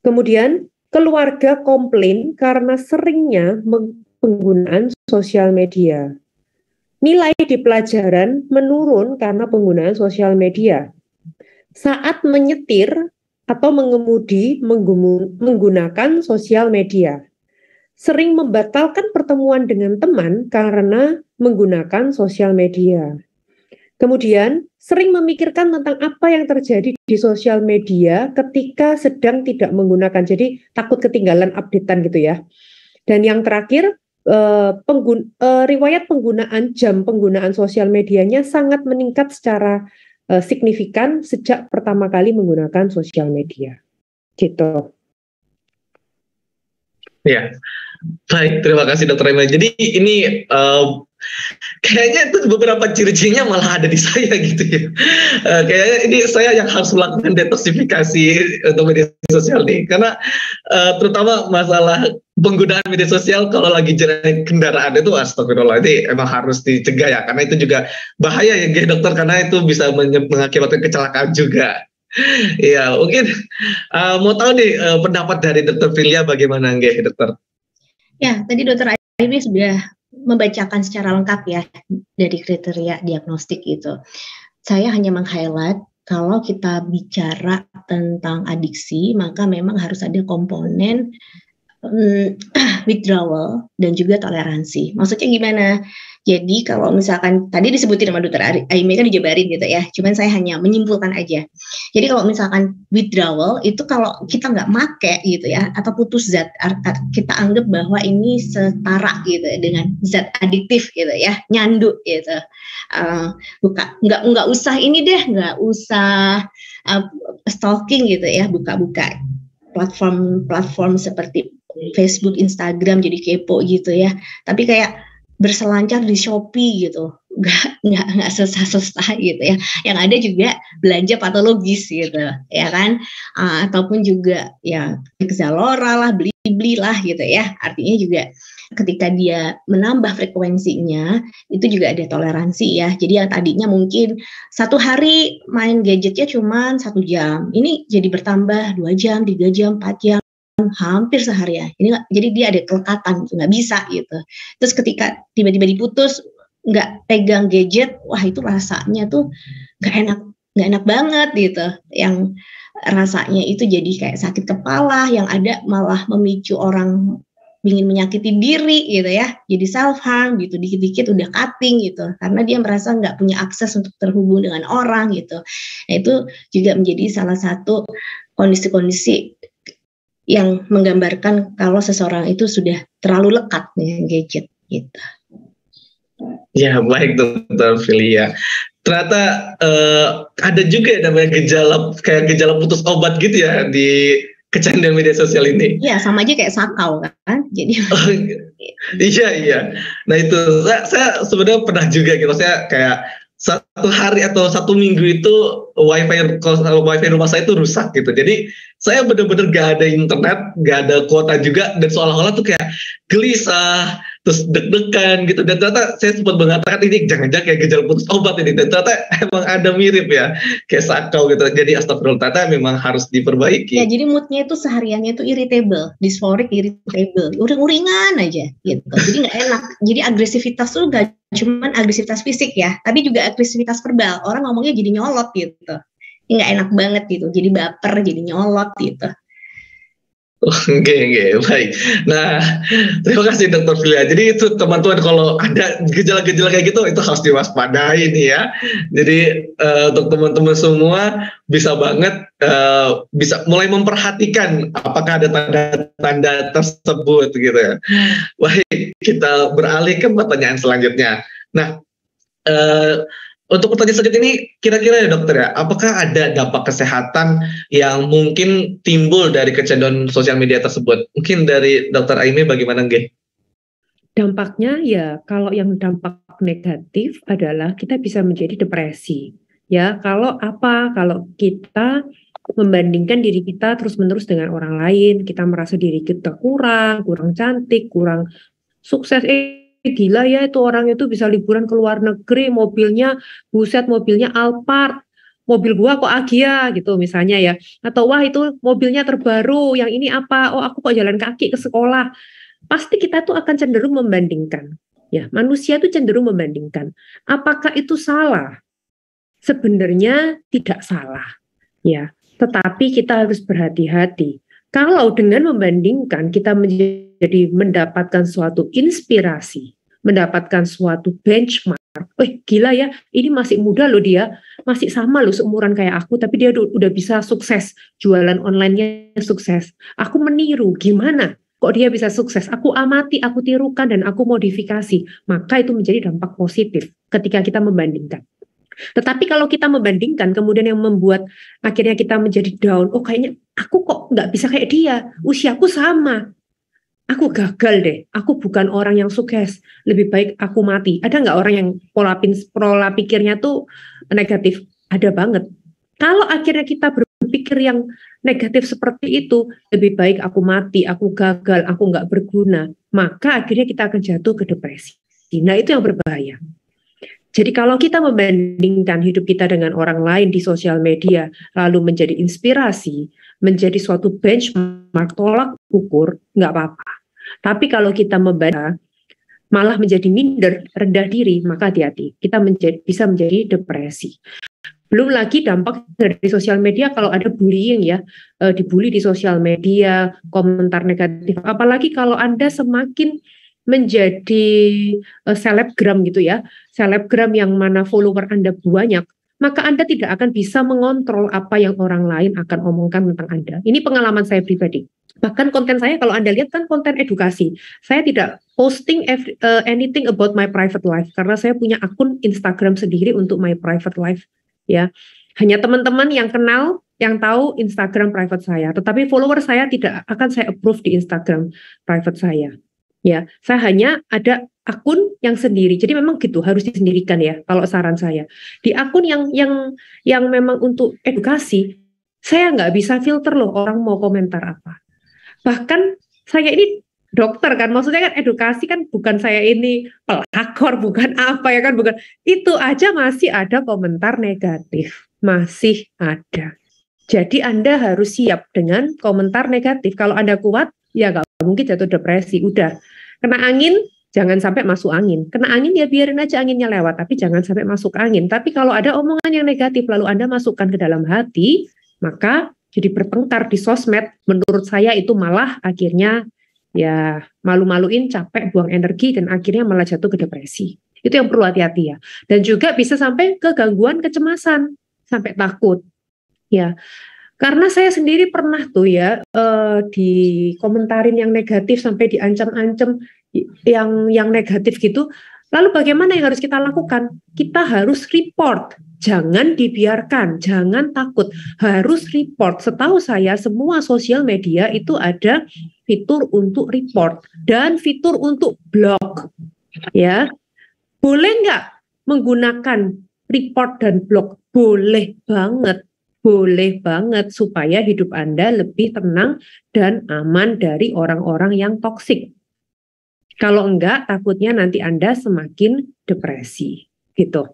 Kemudian keluarga komplain karena seringnya penggunaan sosial media. Nilai di pelajaran menurun karena penggunaan sosial media. Saat menyetir atau mengemudi menggunakan sosial media. Sering membatalkan pertemuan dengan teman karena menggunakan sosial media. Kemudian, sering memikirkan tentang apa yang terjadi di sosial media ketika sedang tidak menggunakan. Jadi, takut ketinggalan updatean gitu ya. Dan yang terakhir, riwayat penggunaan jam penggunaan sosial medianya sangat meningkat secara signifikan sejak pertama kali menggunakan sosial media. Gitu. Ya, baik. Terima kasih Dokter Aimee. Jadi ini kayaknya itu beberapa ciri-cirinya malah ada di saya gitu ya. Kayaknya ini saya yang harus melakukan detoksifikasi untuk media sosial nih, karena terutama masalah penggunaan media sosial kalau lagi jalan kendaraan itu astagfirullah, ini emang harus dicegah ya, karena itu juga bahaya ya dokter, karena itu bisa mengakibatkan kecelakaan juga. Iya, mungkin mau tahu nih pendapat dari Dokter Filia bagaimana nggih dokter? Ya, tadi Dokter Aimee sudah membacakan secara lengkap ya dari kriteria diagnostik itu. Saya hanya meng-highlight kalau kita bicara tentang adiksi, maka memang harus ada komponen withdrawal dan juga toleransi. Maksudnya gimana? Jadi kalau misalkan tadi disebutin sama Dokter Aimee kan dijabarin gitu ya, cuman saya hanya menyimpulkan aja. Jadi kalau misalkan withdrawal itu kalau kita nggak make gitu ya, atau putus zat, kita anggap bahwa ini setara gitu dengan zat adiktif gitu ya, nyandu gitu. Nggak usah ini deh, nggak usah stalking gitu ya, buka-buka platform seperti Facebook, Instagram jadi kepo gitu ya. Tapi kayak berselancar di Shopee gitu, nggak susah-susah gitu ya. Yang ada juga belanja patologis gitu, ya kan? Ataupun juga ya Zalora lah, beli lah gitu ya. Artinya juga ketika dia menambah frekuensinya, itu juga ada toleransi ya. Jadi yang tadinya mungkin satu hari main gadgetnya cuma 1 jam, ini jadi bertambah 2 jam, 3 jam, 4 jam, hampir seharian. Jadi dia ada kelekatan, nggak bisa gitu. Terus ketika tiba-tiba diputus, nggak pegang gadget, wah itu rasanya tuh nggak enak banget gitu. Yang rasanya itu jadi kayak sakit kepala, yang ada malah memicu orang ingin menyakiti diri gitu ya, jadi self harm gitu, dikit-dikit udah cutting gitu, karena dia merasa nggak punya akses untuk terhubung dengan orang gitu. Nah itu juga menjadi salah satu kondisi-kondisi yang menggambarkan kalau seseorang itu sudah terlalu lekat dengan gadget gitu. Ya, baik Dokter Filia. Ternyata ada juga ya namanya gejala putus obat gitu ya di kecanduan media sosial ini. Iya, sama aja kayak sakau kan. Jadi iya. Nah itu saya sebenarnya pernah juga gitu. Saya kayak 1 hari atau 1 minggu itu wifi rumah saya itu rusak gitu. Jadi saya benar-benar gak ada internet, gak ada kuota juga, dan seolah-olah tuh kayak gelisah, terus deg-degan gitu. Dan ternyata saya sempat mengatakan ini jangan-jangan kayak gejala putus obat ini. Dan ternyata emang ada mirip ya, kayak sakau gitu. Jadi astagfirullah, ternyata memang harus diperbaiki. Ya, jadi moodnya itu sehariannya itu irritable, dysphoric, irritable, uring-uringan aja gitu. Jadi nggak enak. Jadi agresivitas tuh gak cuman agresivitas fisik ya, tapi juga agresivitas verbal. Orang ngomongnya jadi nyolot gitu. Nggak enak banget gitu. Jadi baper, jadi nyolot gitu. Oke, baik. Nah, terima kasih Dokter Filia. Jadi itu teman-teman kalau ada gejala-gejala kayak gitu itu harus diwaspadai nih ya. Jadi untuk teman-teman semua bisa banget bisa mulai memperhatikan apakah ada tanda-tanda tersebut gitu ya. Baik, kita beralih ke pertanyaan selanjutnya. Nah, untuk pertanyaan selanjutnya ini kira-kira ya dokter ya, apakah ada dampak kesehatan yang mungkin timbul dari kecanduan sosial media tersebut? Mungkin dari dokter Aimee bagaimana nggih? Dampaknya ya kalau yang dampak negatif adalah kita bisa menjadi depresi. Ya, kalau kita membandingkan diri kita terus-menerus dengan orang lain, kita merasa diri kita kurang cantik, kurang sukses. Gila ya itu orang itu bisa liburan ke luar negeri, mobilnya Alphard, mobil gua kok Agya gitu misalnya ya, atau wah itu mobilnya terbaru, yang ini apa, oh aku kok jalan kaki ke sekolah. Pasti kita tuh akan cenderung membandingkan ya, manusia tuh cenderung membandingkan. Apakah itu salah? Sebenarnya tidak salah ya, tetapi kita harus berhati-hati. Kalau dengan membandingkan kita jadi mendapatkan suatu inspirasi, mendapatkan suatu benchmark. Gila ya, ini masih muda loh dia, masih sama loh seumuran kayak aku, tapi dia udah bisa sukses, jualan online-nya sukses. Aku meniru, gimana? Kok dia bisa sukses? Aku amati, aku tirukan, dan aku modifikasi. Maka itu menjadi dampak positif ketika kita membandingkan. Tetapi kalau kita membandingkan, kemudian yang membuat akhirnya kita menjadi down, oh kayaknya aku kok nggak bisa kayak dia, usiaku sama, aku gagal deh, aku bukan orang yang sukses, lebih baik aku mati. Ada nggak orang yang pola pikirnya tuh negatif? Ada banget. Kalau akhirnya kita berpikir yang negatif seperti itu, lebih baik aku mati, aku gagal, aku nggak berguna, maka akhirnya kita akan jatuh ke depresi. Nah itu yang berbahaya. Jadi kalau kita membandingkan hidup kita dengan orang lain di sosial media, lalu menjadi inspirasi, menjadi suatu benchmark, tolak ukur, nggak apa-apa. Tapi kalau kita membaca, malah menjadi minder, rendah diri, maka hati-hati. Kita bisa menjadi depresi. Belum lagi dampak dari sosial media kalau ada bullying ya, dibully di sosial media, komentar negatif. Apalagi kalau Anda semakin menjadi selebgram gitu ya, selebgram yang mana follower Anda banyak, maka Anda tidak akan bisa mengontrol apa yang orang lain akan omongkan tentang Anda. Ini pengalaman saya pribadi. Bahkan konten saya kalau Anda lihat kan konten edukasi. Saya tidak posting anything about my private life karena saya punya akun Instagram sendiri untuk my private life ya. Hanya teman-teman yang kenal yang tahu Instagram private saya, tetapi follower saya tidak akan saya approve di Instagram private saya. Ya, saya hanya ada akun yang sendiri. Jadi memang gitu harus disendirikan ya. Kalau saran saya di akun yang memang untuk edukasi, saya nggak bisa filter loh orang mau komentar apa. Bahkan saya ini dokter kan, maksudnya kan edukasi kan bukan saya ini pelakor, bukan apa ya kan, bukan itu aja masih ada komentar negatif, masih ada. Jadi Anda harus siap dengan komentar negatif. Kalau Anda kuat, ya nggak mungkin jatuh depresi. Udah kena angin, jangan sampai masuk angin. Kena angin ya biarin aja anginnya lewat, tapi jangan sampai masuk angin. Tapi kalau ada omongan yang negatif lalu Anda masukkan ke dalam hati, maka jadi bertengkar di sosmed. Menurut saya itu malah akhirnya ya malu-maluin, capek, buang energi, dan akhirnya malah jatuh ke depresi. Itu yang perlu hati-hati ya. Dan juga bisa sampai ke gangguan kecemasan, sampai takut. Ya, karena saya sendiri pernah tuh ya dikomentarin yang negatif sampai diancam-ancam yang negatif gitu. Lalu bagaimana yang harus kita lakukan? Kita harus report, jangan dibiarkan, jangan takut, harus report. Setahu saya semua sosial media itu ada fitur untuk report dan fitur untuk blog. Ya, boleh nggak menggunakan report dan blog? Boleh banget. Boleh banget supaya hidup Anda lebih tenang dan aman dari orang-orang yang toksik. Kalau enggak, takutnya nanti Anda semakin depresi, gitu.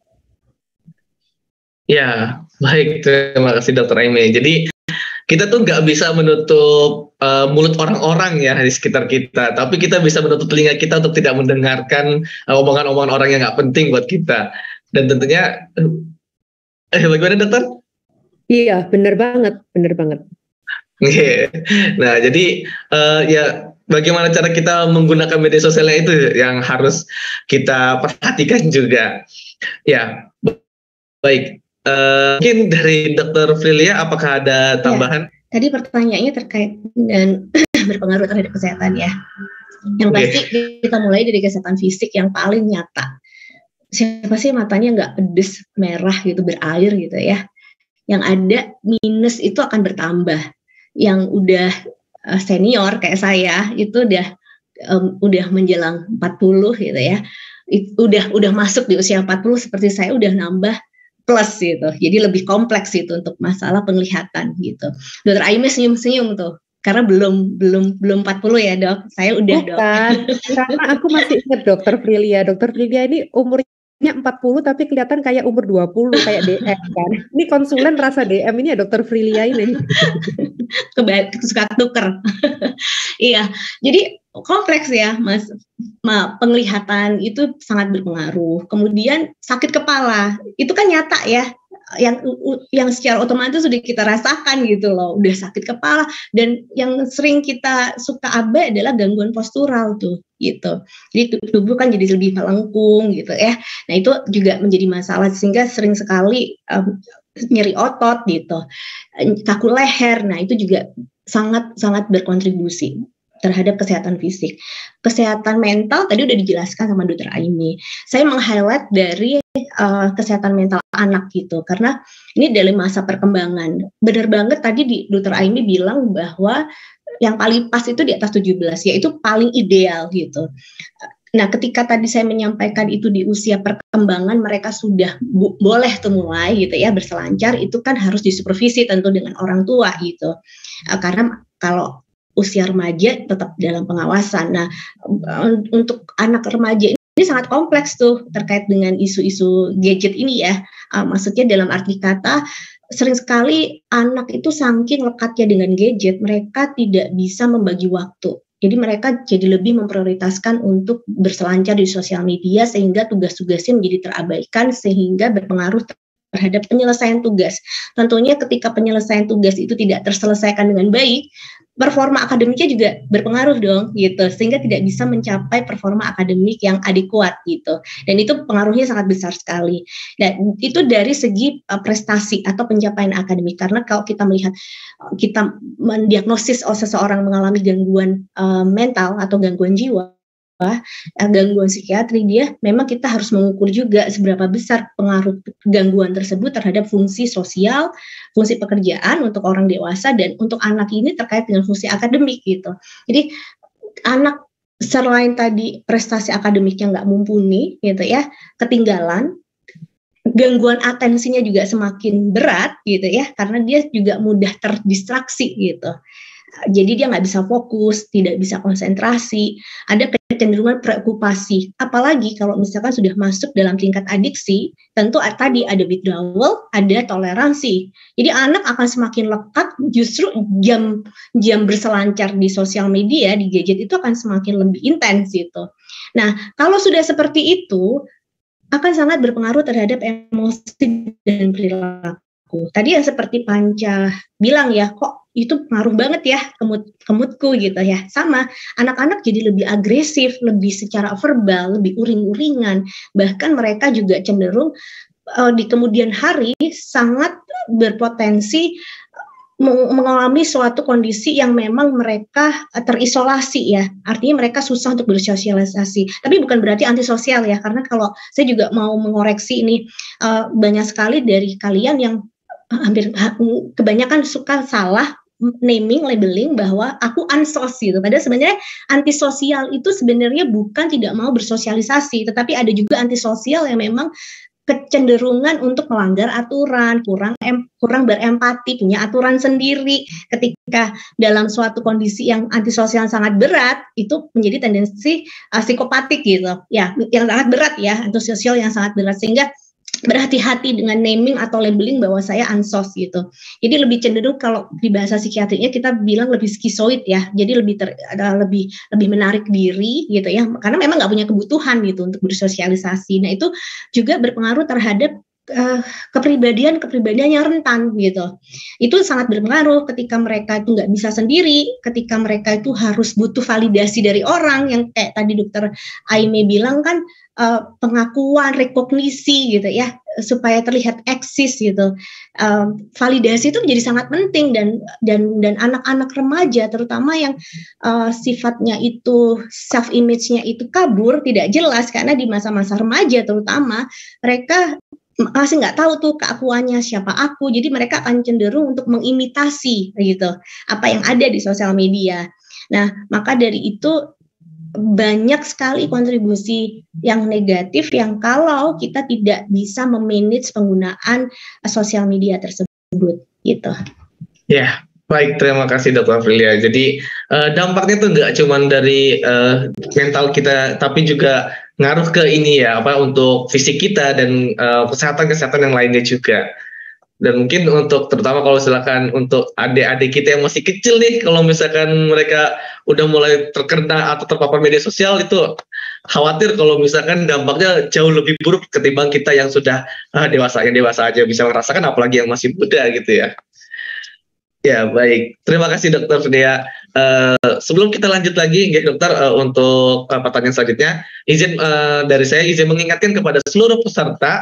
Ya, baik. Terima kasih Dokter Aimee. Jadi kita tuh nggak bisa menutup mulut orang-orang ya di sekitar kita, tapi kita bisa menutup telinga kita untuk tidak mendengarkan omongan-omongan orang yang nggak penting buat kita. Dan tentunya, bagaimana Dokter? Iya, benar banget, benar banget. Nah, jadi ya bagaimana cara kita menggunakan media sosialnya itu yang harus kita perhatikan juga. Ya, baik. Mungkin dari Dokter Frilia, apakah ada tambahan? Ya, tadi pertanyaannya terkait dengan berpengaruh terhadap kesehatan ya. Yang pasti kita mulai dari kesehatan fisik yang paling nyata. Siapa sih matanya nggak pedes, merah gitu, berair gitu ya. Yang ada minus itu akan bertambah. Yang udah senior kayak saya itu udah menjelang 40 gitu ya. Udah masuk di usia 40 seperti saya udah nambah plus gitu. Jadi lebih kompleks itu untuk masalah penglihatan gitu. Dokter Aimee senyum-senyum tuh. Karena belum 40 ya, Dok. Saya udah, Dok. Karena aku masih ingat Dokter Frilia. Dokter Frilia ini umurnya 40 tapi kelihatan kayak umur 20 kayak DM kan. Ini konsulen rasa DM ini ya Dokter Frilia ini. Suka tuker. Iya. Jadi kompleks ya, Mas. Penglihatan itu sangat berpengaruh. Kemudian sakit kepala itu kan nyata ya. Yang secara otomatis sudah kita rasakan gitu loh, udah sakit kepala. Dan yang sering kita suka abai adalah gangguan postural tuh gitu. Jadi tubuh kan jadi lebih melengkung gitu ya. Nah itu juga menjadi masalah sehingga sering sekali nyeri otot gitu, kaku leher. Nah itu juga sangat berkontribusi terhadap kesehatan fisik. Kesehatan mental tadi udah dijelaskan sama Dokter Aimee. Saya meng-highlight dari kesehatan mental anak gitu, karena ini dalam masa perkembangan. Benar banget tadi Dokter Aimee bilang bahwa yang paling pas itu di atas 17, yaitu paling ideal gitu. Nah, ketika tadi saya menyampaikan itu di usia perkembangan mereka sudah boleh tuh mulai gitu ya berselancar, itu kan harus disupervisi tentu dengan orang tua gitu. Karena kalau usia remaja tetap dalam pengawasan. Nah, untuk anak remaja ini sangat kompleks tuh terkait dengan isu-isu gadget ini ya. Maksudnya dalam arti kata sering sekali anak itu saking lekatnya dengan gadget, mereka tidak bisa membagi waktu. Jadi mereka jadi lebih memprioritaskan untuk berselancar di sosial media sehingga tugas-tugasnya menjadi terabaikan sehingga berpengaruh terhadap penyelesaian tugas. Tentunya ketika penyelesaian tugas itu tidak terselesaikan dengan baik, performa akademiknya juga berpengaruh dong gitu, sehingga tidak bisa mencapai performa akademik yang adekuat gitu. Dan itu pengaruhnya sangat besar sekali. Dan itu dari segi prestasi atau pencapaian akademik. Karena kalau kita melihat, kita mendiagnosis seseorang mengalami gangguan mental atau gangguan jiwa, gangguan psikiatri, dia memang kita harus mengukur juga seberapa besar pengaruh gangguan tersebut terhadap fungsi sosial, fungsi pekerjaan untuk orang dewasa, dan untuk anak ini terkait dengan fungsi akademik gitu. Jadi anak selain tadi prestasi akademiknya nggak mumpuni gitu ya, ketinggalan, gangguan atensinya juga semakin berat gitu ya, karena dia juga mudah terdistraksi gitu. Jadi dia nggak bisa fokus, tidak bisa konsentrasi, ada kecenderungan preokupasi. Apalagi kalau misalkan sudah masuk dalam tingkat adiksi, tentu tadi ada withdrawal, ada toleransi. Jadi anak akan semakin lekat, justru jam berselancar di sosial media, di gadget itu akan semakin lebih intens gitu. Nah, kalau sudah seperti itu, akan sangat berpengaruh terhadap emosi dan perilaku. Tadi yang seperti Panca bilang ya, kok itu pengaruh banget ya ke moodku gitu ya. Sama, anak-anak jadi lebih agresif, lebih secara verbal, lebih uring-uringan. Bahkan mereka juga cenderung di kemudian hari sangat berpotensi mengalami suatu kondisi yang memang mereka terisolasi ya. Artinya mereka susah untuk bersosialisasi. Tapi bukan berarti antisosial ya, karena kalau saya juga mau mengoreksi ini, banyak sekali dari kalian yang hampir kebanyakan suka salah naming, labeling bahwa aku ansos gitu. Padahal sebenarnya antisosial itu sebenarnya bukan tidak mau bersosialisasi, tetapi ada juga antisosial yang memang kecenderungan untuk melanggar aturan, kurang berempati, punya aturan sendiri. Ketika dalam suatu kondisi yang antisosial sangat berat, itu menjadi tendensi psikopatik gitu. Ya, yang sangat berat ya, antisosial yang sangat berat, sehingga berhati-hati dengan naming atau labeling bahwa saya ansos gitu. Jadi lebih cenderung kalau di bahasa psikiatriknya kita bilang lebih skizoid ya. Jadi lebih menarik diri gitu ya. Karena memang nggak punya kebutuhan gitu untuk bersosialisasi. Nah itu juga berpengaruh terhadap kepribadian yang rentan gitu. Itu sangat berpengaruh ketika mereka itu nggak bisa sendiri, ketika mereka itu harus butuh validasi dari orang yang kayak tadi Dokter Aime bilang kan, pengakuan, rekognisi gitu ya, supaya terlihat eksis gitu. Validasi itu menjadi sangat penting dan anak-anak remaja terutama yang sifatnya itu self image-nya itu kabur, tidak jelas, karena di masa-masa remaja terutama mereka masih nggak tahu tuh keakuannya siapa aku, jadi mereka akan cenderung untuk mengimitasi gitu apa yang ada di sosial media. Nah, maka dari itu banyak sekali kontribusi yang negatif yang kalau kita tidak bisa memanage penggunaan sosial media tersebut gitu. Ya, baik, terima kasih Dr. Aprilia. Jadi dampaknya tuh nggak cuma dari mental kita, tapi juga ngaruh ke ini ya, untuk fisik kita dan kesehatan yang lainnya juga. Dan mungkin untuk terutama kalau silakan untuk adik-adik kita yang masih kecil nih, kalau misalkan mereka udah mulai terkena atau terpapar media sosial, itu khawatir kalau misalkan dampaknya jauh lebih buruk ketimbang kita yang sudah dewasa. Yang dewasa aja bisa merasakan, apalagi yang masih muda gitu ya. Ya, baik. Terima kasih Dokter Fidea. Sebelum kita lanjut lagi, Dokter, untuk pertanyaan selanjutnya, dari saya izin mengingatkan kepada seluruh peserta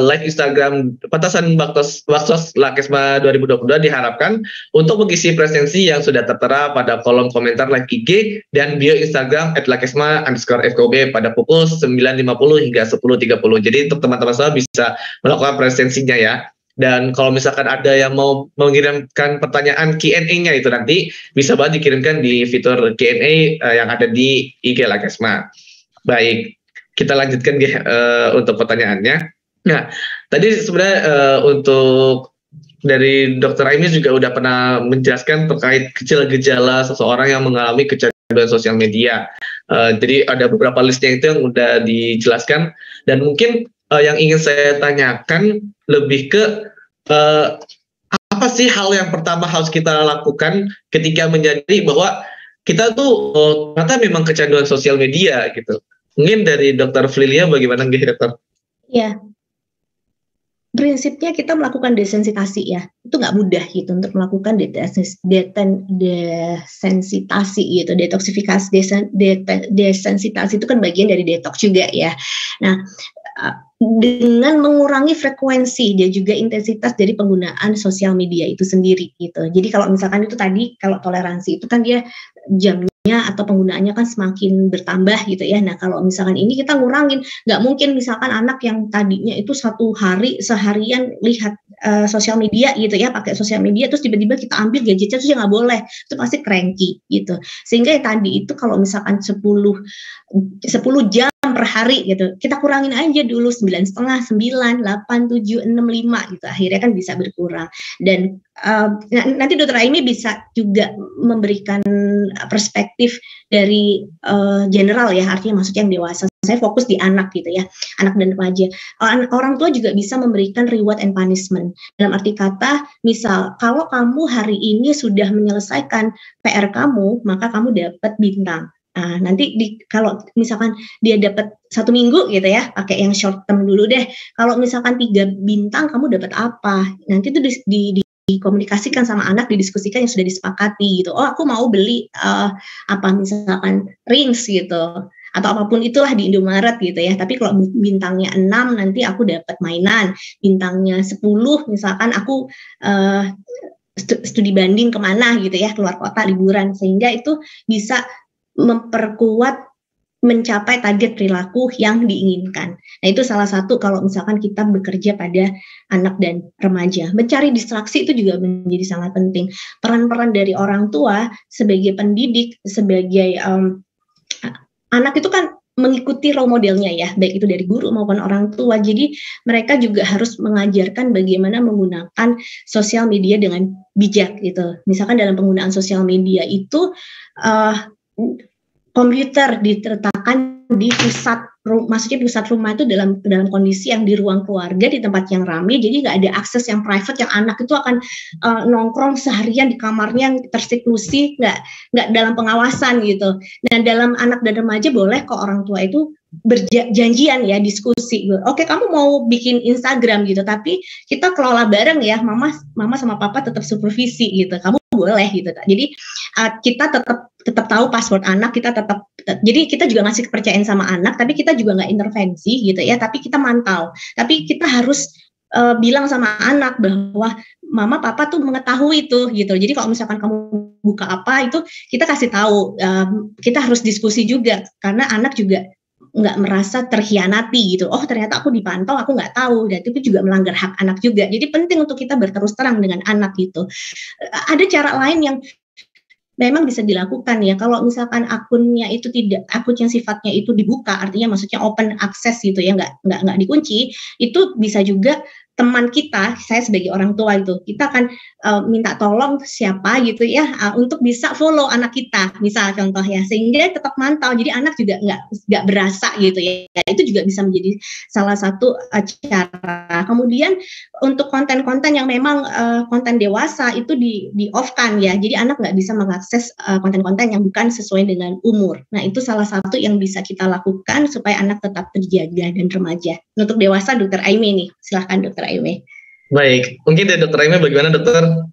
live Instagram Petasan Baksos Lakesma 2022 diharapkan untuk mengisi presensi yang sudah tertera pada kolom komentar live IG dan bio Instagram @lakesma_fkub pada pukul 9.50 hingga 10.30. Jadi untuk teman-teman semua bisa melakukan presensinya ya. Dan kalau misalkan ada yang mau mengirimkan pertanyaan Q&A-nya itu nanti bisa banget dikirimkan di fitur Q&A yang ada di IG Lakesma. Baik, kita lanjutkan untuk pertanyaannya. Nah, tadi sebenarnya untuk dari Dr. Aime juga udah pernah menjelaskan terkait gejala seseorang yang mengalami kecanduan sosial media. Jadi ada beberapa listnya itu yang udah dijelaskan, dan mungkin yang ingin saya tanyakan lebih ke apa sih hal yang pertama harus kita lakukan ketika menyadari bahwa kita tuh ternyata memang kecanduan sosial media gitu. Mungkin dari Dr. Flilia bagaimana Dokter? Ya, prinsipnya kita melakukan desensitasi ya, itu nggak mudah gitu untuk melakukan desensitasi gitu, detoksifikasi, desensitasi itu kan bagian dari detox juga ya. Nah, dengan mengurangi frekuensi dan juga intensitas dari penggunaan sosial media itu sendiri gitu. Jadi kalau misalkan itu tadi, kalau toleransi itu kan dia jamnya atau penggunaannya kan semakin bertambah gitu ya. Nah kalau misalkan ini kita ngurangin, nggak mungkin misalkan anak yang tadinya itu seharian lihat sosial media gitu ya, pakai sosial media terus tiba-tiba kita ambil gadgetnya terus ya nggak boleh, itu pasti cranky gitu. Sehingga yang tadi itu kalau misalkan 10 jam per hari gitu, kita kurangin aja dulu 9,5, 9, 8, 7, 6, 5 gitu, akhirnya kan bisa berkurang. Dan nanti Dokter Aimi bisa juga memberikan perspektif dari general ya, artinya maksudnya yang dewasa. Saya fokus di anak gitu ya, anak dan remaja. Orang tua juga bisa memberikan reward and punishment. Dalam arti kata, misal kalau kamu hari ini sudah menyelesaikan PR kamu, maka kamu dapat bintang. Nah, nanti kalau misalkan dia dapat 1 minggu gitu ya, pakai yang short term dulu deh. Kalau misalkan 3 bintang, kamu dapat apa? Nanti itu dikomunikasikan sama anak, didiskusikan yang sudah disepakati gitu. Oh, aku mau beli misalkan rings gitu, atau apapun itulah di Indomaret gitu ya. Tapi kalau bintangnya 6 nanti aku dapat mainan, bintangnya 10 misalkan aku studi banding kemana gitu ya, keluar kota liburan, sehingga itu bisa memperkuat mencapai target perilaku yang diinginkan. Nah, itu salah satu kalau misalkan kita bekerja pada anak dan remaja. Mencari distraksi itu juga menjadi sangat penting. Peran-peran dari orang tua sebagai pendidik, sebagai anak itu kan mengikuti role modelnya ya, baik itu dari guru maupun orang tua. Jadi mereka juga harus mengajarkan bagaimana menggunakan sosial media dengan bijak gitu. Misalkan dalam penggunaan sosial media itu komputer diletakkan di pusat rumah itu dalam kondisi yang di ruang keluarga, di tempat yang ramai, jadi nggak ada akses yang private, yang anak itu akan nongkrong seharian di kamarnya yang terseklusi, nggak dalam pengawasan gitu. Dan dalam anak dan remaja boleh kok orang tua itu berjanjian ya, diskusi. Oke, kamu mau bikin Instagram gitu, tapi kita kelola bareng ya, mama sama papa tetap supervisi gitu, kamu boleh gitu. Jadi kita tetap tahu password anak, jadi kita juga ngasih kepercayaan sama anak, tapi kita juga nggak intervensi gitu ya, tapi kita mantau. Tapi kita harus bilang sama anak bahwa mama papa tuh mengetahui tuh gitu. Jadi kalau misalkan kamu buka apa itu kita kasih tahu, kita harus diskusi juga karena anak juga nggak merasa terhianati gitu. Oh, ternyata aku dipantau, aku nggak tahu, dan itu juga melanggar hak anak juga. Jadi penting untuk kita berterus terang dengan anak gitu. Ada cara lain yang memang bisa dilakukan ya. Kalau misalkan akunnya itu akun yang sifatnya itu dibuka, artinya maksudnya open access gitu ya, nggak dikunci, itu bisa juga teman kita, saya sebagai orang tua itu, kita akan minta tolong siapa gitu ya, untuk bisa follow anak kita, misal contoh ya, sehingga tetap mantau, jadi anak juga nggak berasa gitu ya. Itu juga bisa menjadi salah satu cara. Kemudian untuk konten-konten yang memang konten dewasa itu di off-kan ya, jadi anak nggak bisa mengakses konten-konten yang bukan sesuai dengan umur. Nah, itu salah satu yang bisa kita lakukan supaya anak tetap terjaga dan remaja. Untuk dewasa, Dokter Aimi nih, silahkan Dokter Aimi. Baik, mungkin dari Dokter Aimi bagaimana Dokter?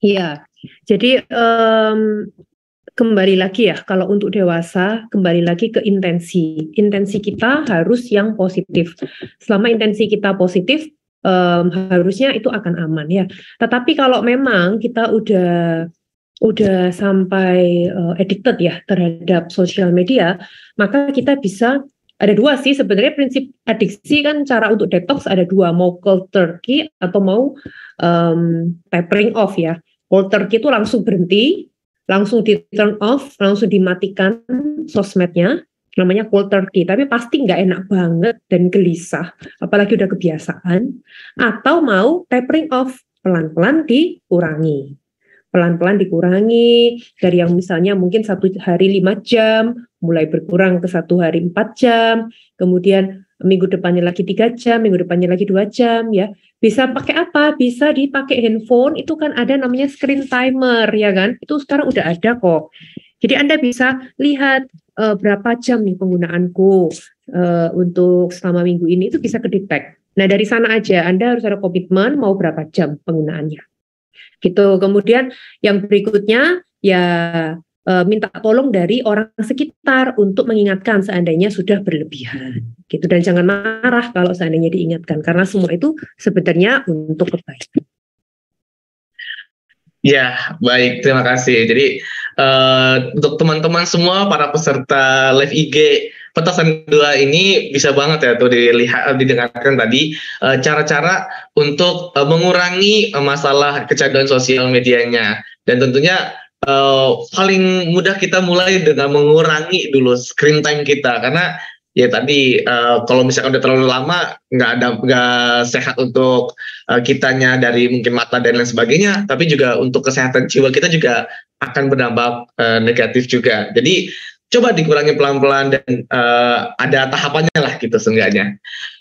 Iya, jadi kembali lagi ya, kalau untuk dewasa, kembali lagi ke intensi. Intensi kita harus yang positif. Selama intensi kita positif, harusnya itu akan aman ya. Tetapi kalau memang kita udah sampai addicted ya terhadap sosial media, maka kita bisa, ada dua sih sebenarnya prinsip adiksi kan, cara untuk detox ada dua, mau cold turkey atau mau tapering off ya. Cold turkey itu langsung berhenti, langsung di turn off, langsung dimatikan sosmednya, namanya cold turkey, tapi pasti nggak enak banget dan gelisah, apalagi udah kebiasaan. Atau mau tapering off, pelan-pelan dikurangi. Pelan-pelan dikurangi, dari yang misalnya mungkin 1 hari 5 jam, mulai berkurang ke 1 hari 4 jam, kemudian minggu depannya lagi 3 jam, minggu depannya lagi 2 jam ya. Bisa pakai apa? Bisa dipakai handphone, itu kan ada namanya screen timer ya kan, itu sekarang udah ada kok. Jadi Anda bisa lihat berapa jam nih penggunaanku untuk selama minggu ini, itu bisa kedetek. Nah, dari sana aja Anda harus ada komitmen mau berapa jam penggunaannya. Gitu. Kemudian yang berikutnya ya minta tolong dari orang sekitar untuk mengingatkan seandainya sudah berlebihan gitu, dan jangan marah kalau seandainya diingatkan, karena semua itu sebenarnya untuk kebaikan. Ya, baik, terima kasih. Jadi untuk teman-teman semua para peserta live IG petasan dua ini bisa banget ya tuh didengarkan tadi cara-cara untuk mengurangi masalah kecanduan sosial medianya. Dan tentunya paling mudah kita mulai dengan mengurangi dulu screen time kita, karena ya tadi kalau misalkan udah terlalu lama nggak sehat untuk kitanya dari mungkin mata dan lain sebagainya, tapi juga untuk kesehatan jiwa kita juga akan berdampak negatif juga. Jadi coba dikurangi pelan-pelan dan ada tahapannya lah gitu seenggaknya.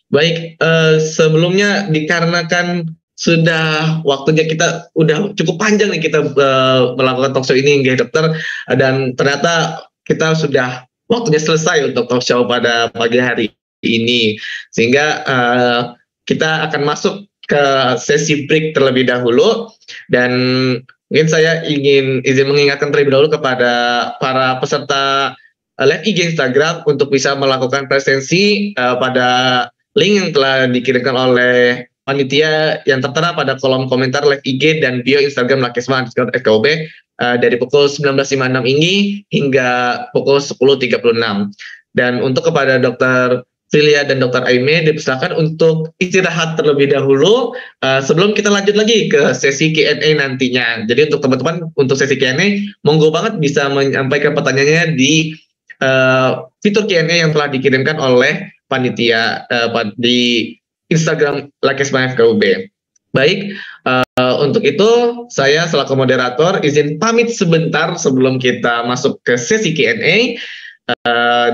Baik, sebelumnya dikarenakan sudah waktunya kita udah cukup panjang nih kita melakukan talk show ini nggih dokter, dan ternyata kita sudah waktunya selesai untuk talk show pada pagi hari ini, sehingga kita akan masuk ke sesi break terlebih dahulu. Dan mungkin saya izin mengingatkan terlebih dahulu kepada para peserta live IG Instagram untuk bisa melakukan presensi pada link yang telah dikirimkan oleh panitia yang tertera pada kolom komentar live IG dan bio Instagram Lakesma_FKUB dari pukul 19.56 ini hingga pukul 10.36. Dan untuk kepada Dr. Frilia dan Dr. Aime dipersilakan untuk istirahat terlebih dahulu sebelum kita lanjut lagi ke sesi Q&A nantinya. Jadi untuk teman-teman untuk sesi Q&A monggo banget bisa menyampaikan pertanyaannya di fitur Q&A yang telah dikirimkan oleh panitia di Instagram Lakesma FKUB. Baik, untuk itu saya selaku moderator izin pamit sebentar sebelum kita masuk ke sesi Q&A,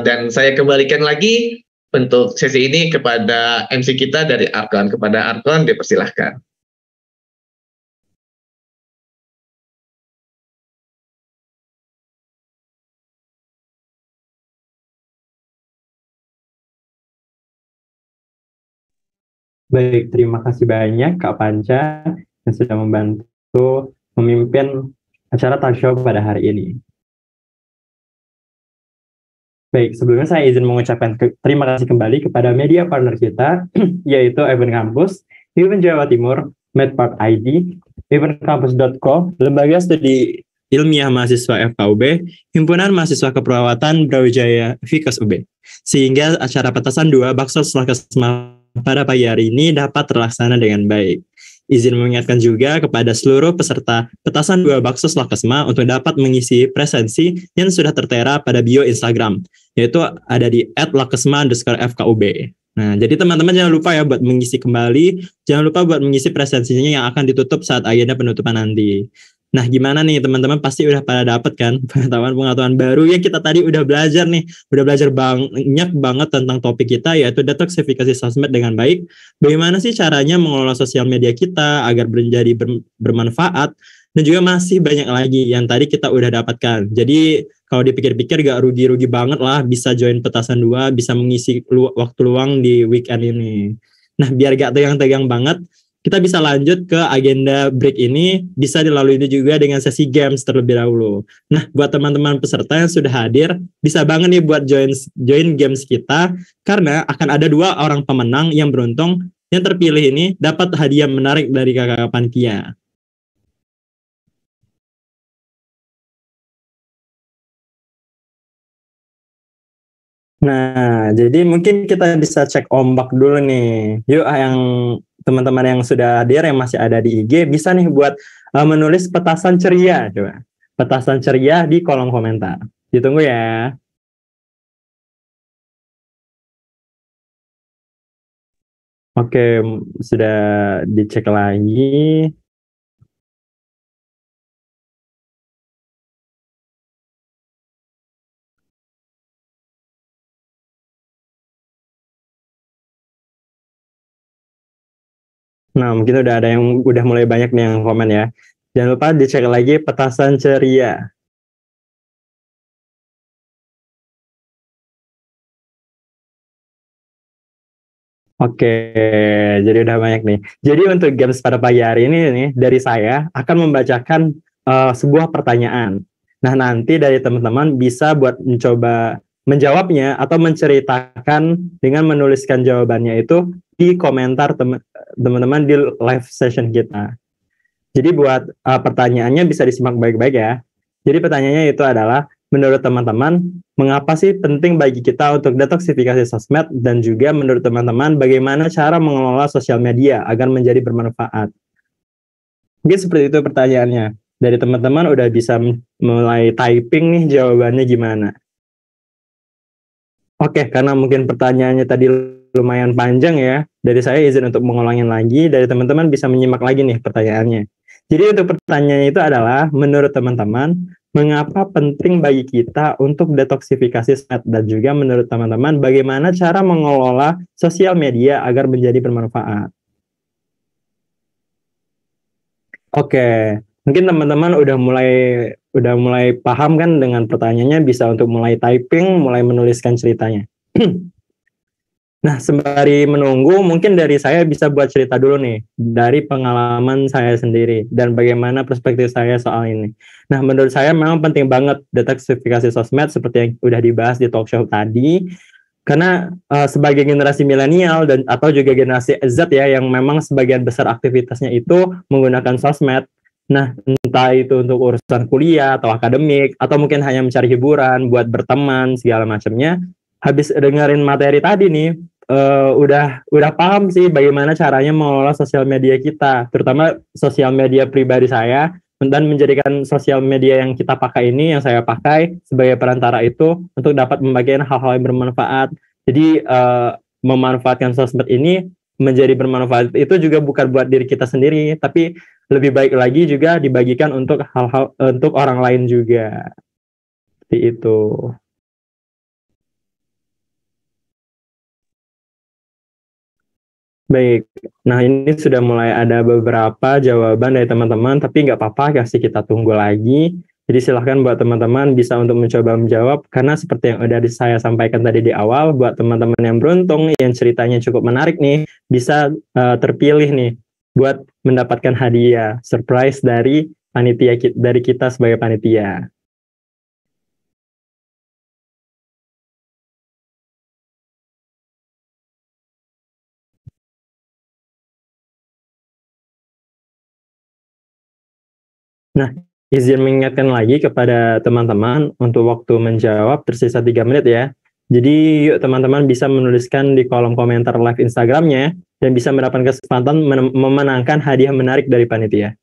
dan saya kembalikan lagi untuk sesi ini kepada MC kita dari Arkon. Kepada Arkon dipersilahkan. Baik, terima kasih banyak Kak Panca yang sudah membantu memimpin acara talk show pada hari ini. Baik, sebelumnya saya izin mengucapkan terima kasih kembali kepada media partner kita, yaitu Event Campus, Event Jawa Timur, MedPart ID, eventcampus.co, Lembaga Studi Ilmiah Mahasiswa FKUB, Himpunan Mahasiswa Keperawatan Brawijaya Vikas UB, sehingga acara petasan 2 Baksos Lakesma pada pagi hari ini dapat terlaksana dengan baik. Izin mengingatkan juga kepada seluruh peserta petasan 2 Baksos Lakesma untuk dapat mengisi presensi yang sudah tertera pada bio Instagram, yaitu ada di @lakesma_FKUB. Nah, jadi teman-teman jangan lupa ya buat mengisi kembali, jangan lupa buat mengisi presensinya yang akan ditutup saat agenda penutupan nanti. Nah, gimana nih teman-teman, pasti udah pada dapet kan pengetahuan-pengetahuan baru yang kita tadi udah belajar nih, udah belajar banyak banget tentang topik kita, yaitu detoksifikasi sosmed dengan baik. Bagaimana sih caranya mengelola sosial media kita agar menjadi bermanfaat, dan juga masih banyak lagi yang tadi kita udah dapatkan. Jadi kalau dipikir-pikir gak rugi-rugi banget lah bisa join petasan 2, bisa mengisi waktu luang di weekend ini. Nah, biar gak tegang-tegang banget, kita bisa lanjut ke agenda break ini, bisa dilalui juga dengan sesi games terlebih dahulu. Nah, buat teman-teman peserta yang sudah hadir, bisa banget nih buat join games kita, karena akan ada 2 orang pemenang yang beruntung, yang terpilih ini dapat hadiah menarik dari kakak panitia. Nah, jadi mungkin kita bisa cek ombak dulu nih. Yuk, yang teman-teman yang sudah hadir, yang masih ada di IG, bisa nih buat menulis petasan ceria. Coba. Petasan ceria di kolom komentar. Ditunggu ya. Oke, sudah dicek lagi. Nah, mungkin udah ada yang udah mulai banyak nih yang komen ya. Jangan lupa dicek lagi petasan ceria. Oke, jadi udah banyak nih. Jadi untuk games pada pagi hari ini nih, dari saya akan membacakan sebuah pertanyaan. Nah, nanti dari teman-teman bisa buat mencoba menjawabnya atau menceritakan dengan menuliskan jawabannya itu di komentar teman-teman di live session kita. Jadi buat pertanyaannya bisa disimak baik-baik ya. Jadi pertanyaannya itu adalah, menurut teman-teman, mengapa sih penting bagi kita untuk detoksifikasi sosmed, dan juga menurut teman-teman bagaimana cara mengelola sosial media agar menjadi bermanfaat? Mungkin seperti itu pertanyaannya. Dari teman-teman udah bisa mulai typing nih jawabannya gimana. Oke, karena mungkin pertanyaannya tadi lumayan panjang ya, dari saya izin untuk mengulangin lagi, dari teman-teman bisa menyimak lagi nih pertanyaannya. Jadi untuk pertanyaannya itu adalah, menurut teman-teman, mengapa penting bagi kita untuk detoksifikasi sosmed, dan juga menurut teman-teman bagaimana cara mengelola sosial media agar menjadi bermanfaat. Oke, mungkin teman-teman udah mulai paham kan dengan pertanyaannya, bisa untuk mulai typing, mulai menuliskan ceritanya. Nah, sembari menunggu, mungkin dari saya bisa buat cerita dulu nih, dari pengalaman saya sendiri, dan bagaimana perspektif saya soal ini. Nah, menurut saya memang penting banget detoksifikasi sosmed, seperti yang udah dibahas di talk show tadi, karena sebagai generasi milenial dan atau juga generasi Z ya, yang memang sebagian besar aktivitasnya itu menggunakan sosmed. Nah, entah itu untuk urusan kuliah atau akademik, atau mungkin hanya mencari hiburan, buat berteman, segala macamnya. Habis dengerin materi tadi nih, udah paham sih bagaimana caranya mengelola sosial media kita, terutama sosial media pribadi saya, dan menjadikan sosial media yang kita pakai ini, yang saya pakai sebagai perantara itu untuk dapat membagikan hal-hal yang bermanfaat. Jadi memanfaatkan sosmed ini menjadi bermanfaat itu juga bukan buat diri kita sendiri, tapi lebih baik lagi juga dibagikan untuk hal-hal untuk orang lain juga. Seperti itu. Baik, nah ini sudah mulai ada beberapa jawaban dari teman-teman, tapi nggak apa-apa, kasih kita tunggu lagi. Jadi silahkan buat teman-teman bisa untuk mencoba menjawab, karena seperti yang udah saya sampaikan tadi di awal, buat teman-teman yang beruntung, yang ceritanya cukup menarik nih, bisa terpilih nih, buat mendapatkan hadiah, surprise dari panitia, dari kita sebagai panitia. Nah, izin mengingatkan lagi kepada teman-teman untuk waktu menjawab tersisa 3 menit ya. Jadi yuk teman-teman bisa menuliskan di kolom komentar live Instagramnya, dan bisa mendapatkan kesempatan memenangkan hadiah menarik dari panitia.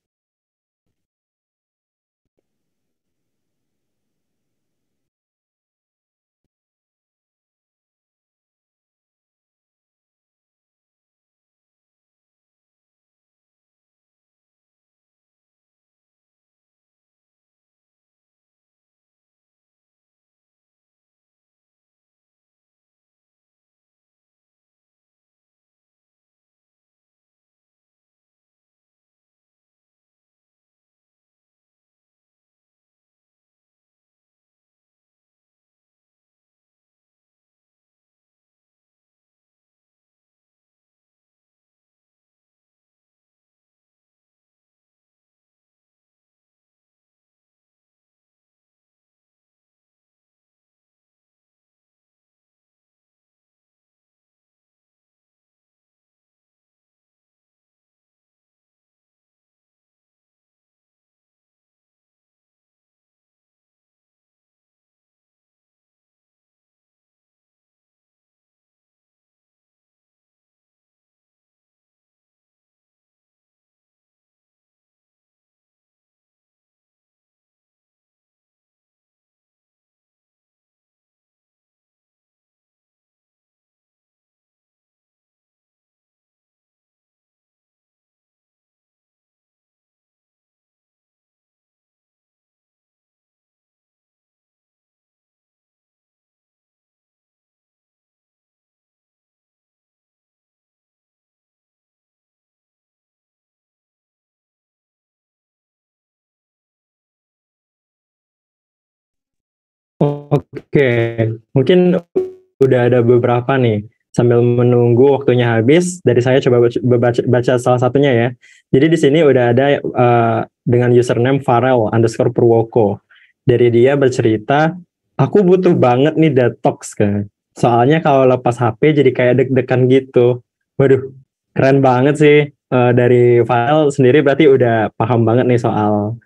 Oke, mungkin udah ada beberapa nih. Sambil menunggu waktunya habis, dari saya coba baca salah satunya ya. Jadi di sini udah ada dengan username Farel_Purwoko. Dari dia bercerita, aku butuh banget nih detox kan. Soalnya kalau lepas HP jadi kayak deg-degan gitu. Waduh, keren banget sih. Dari Farel sendiri berarti udah paham banget nih soal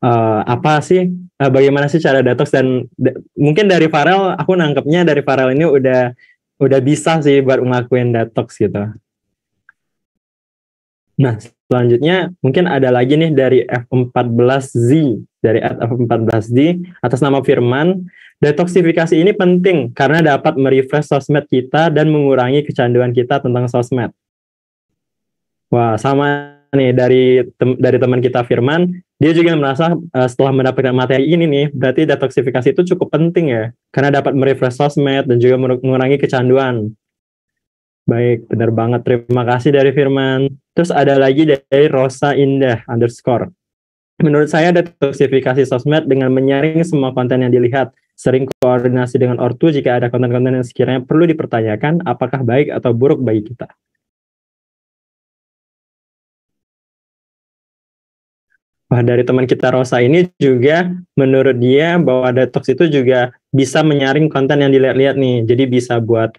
apa sih, bagaimana sih cara detox, dan mungkin dari Farel, aku nangkepnya dari Farel ini udah bisa sih buat ngelakuin detox gitu. Nah, selanjutnya mungkin ada lagi nih dari F14Z, dari F14Z atas nama Firman. Detoksifikasi ini penting karena dapat merefresh sosmed kita dan mengurangi kecanduan kita tentang sosmed. Wah, sama nih dari teman kita Firman, dia juga merasa setelah mendapatkan materi ini nih, berarti detoksifikasi itu cukup penting ya, karena dapat merefresh sosmed dan juga mengurangi kecanduan. Baik, benar banget. Terima kasih dari Firman. Terus ada lagi dari Rosa Indah _ Menurut saya detoksifikasi sosmed dengan menyaring semua konten yang dilihat, sering koordinasi dengan ortu jika ada konten-konten yang sekiranya perlu dipertanyakan apakah baik atau buruk bagi kita. Wah, dari teman kita Rosa ini juga menurut dia bahwa detox itu juga bisa menyaring konten yang dilihat-lihat nih. Jadi bisa buat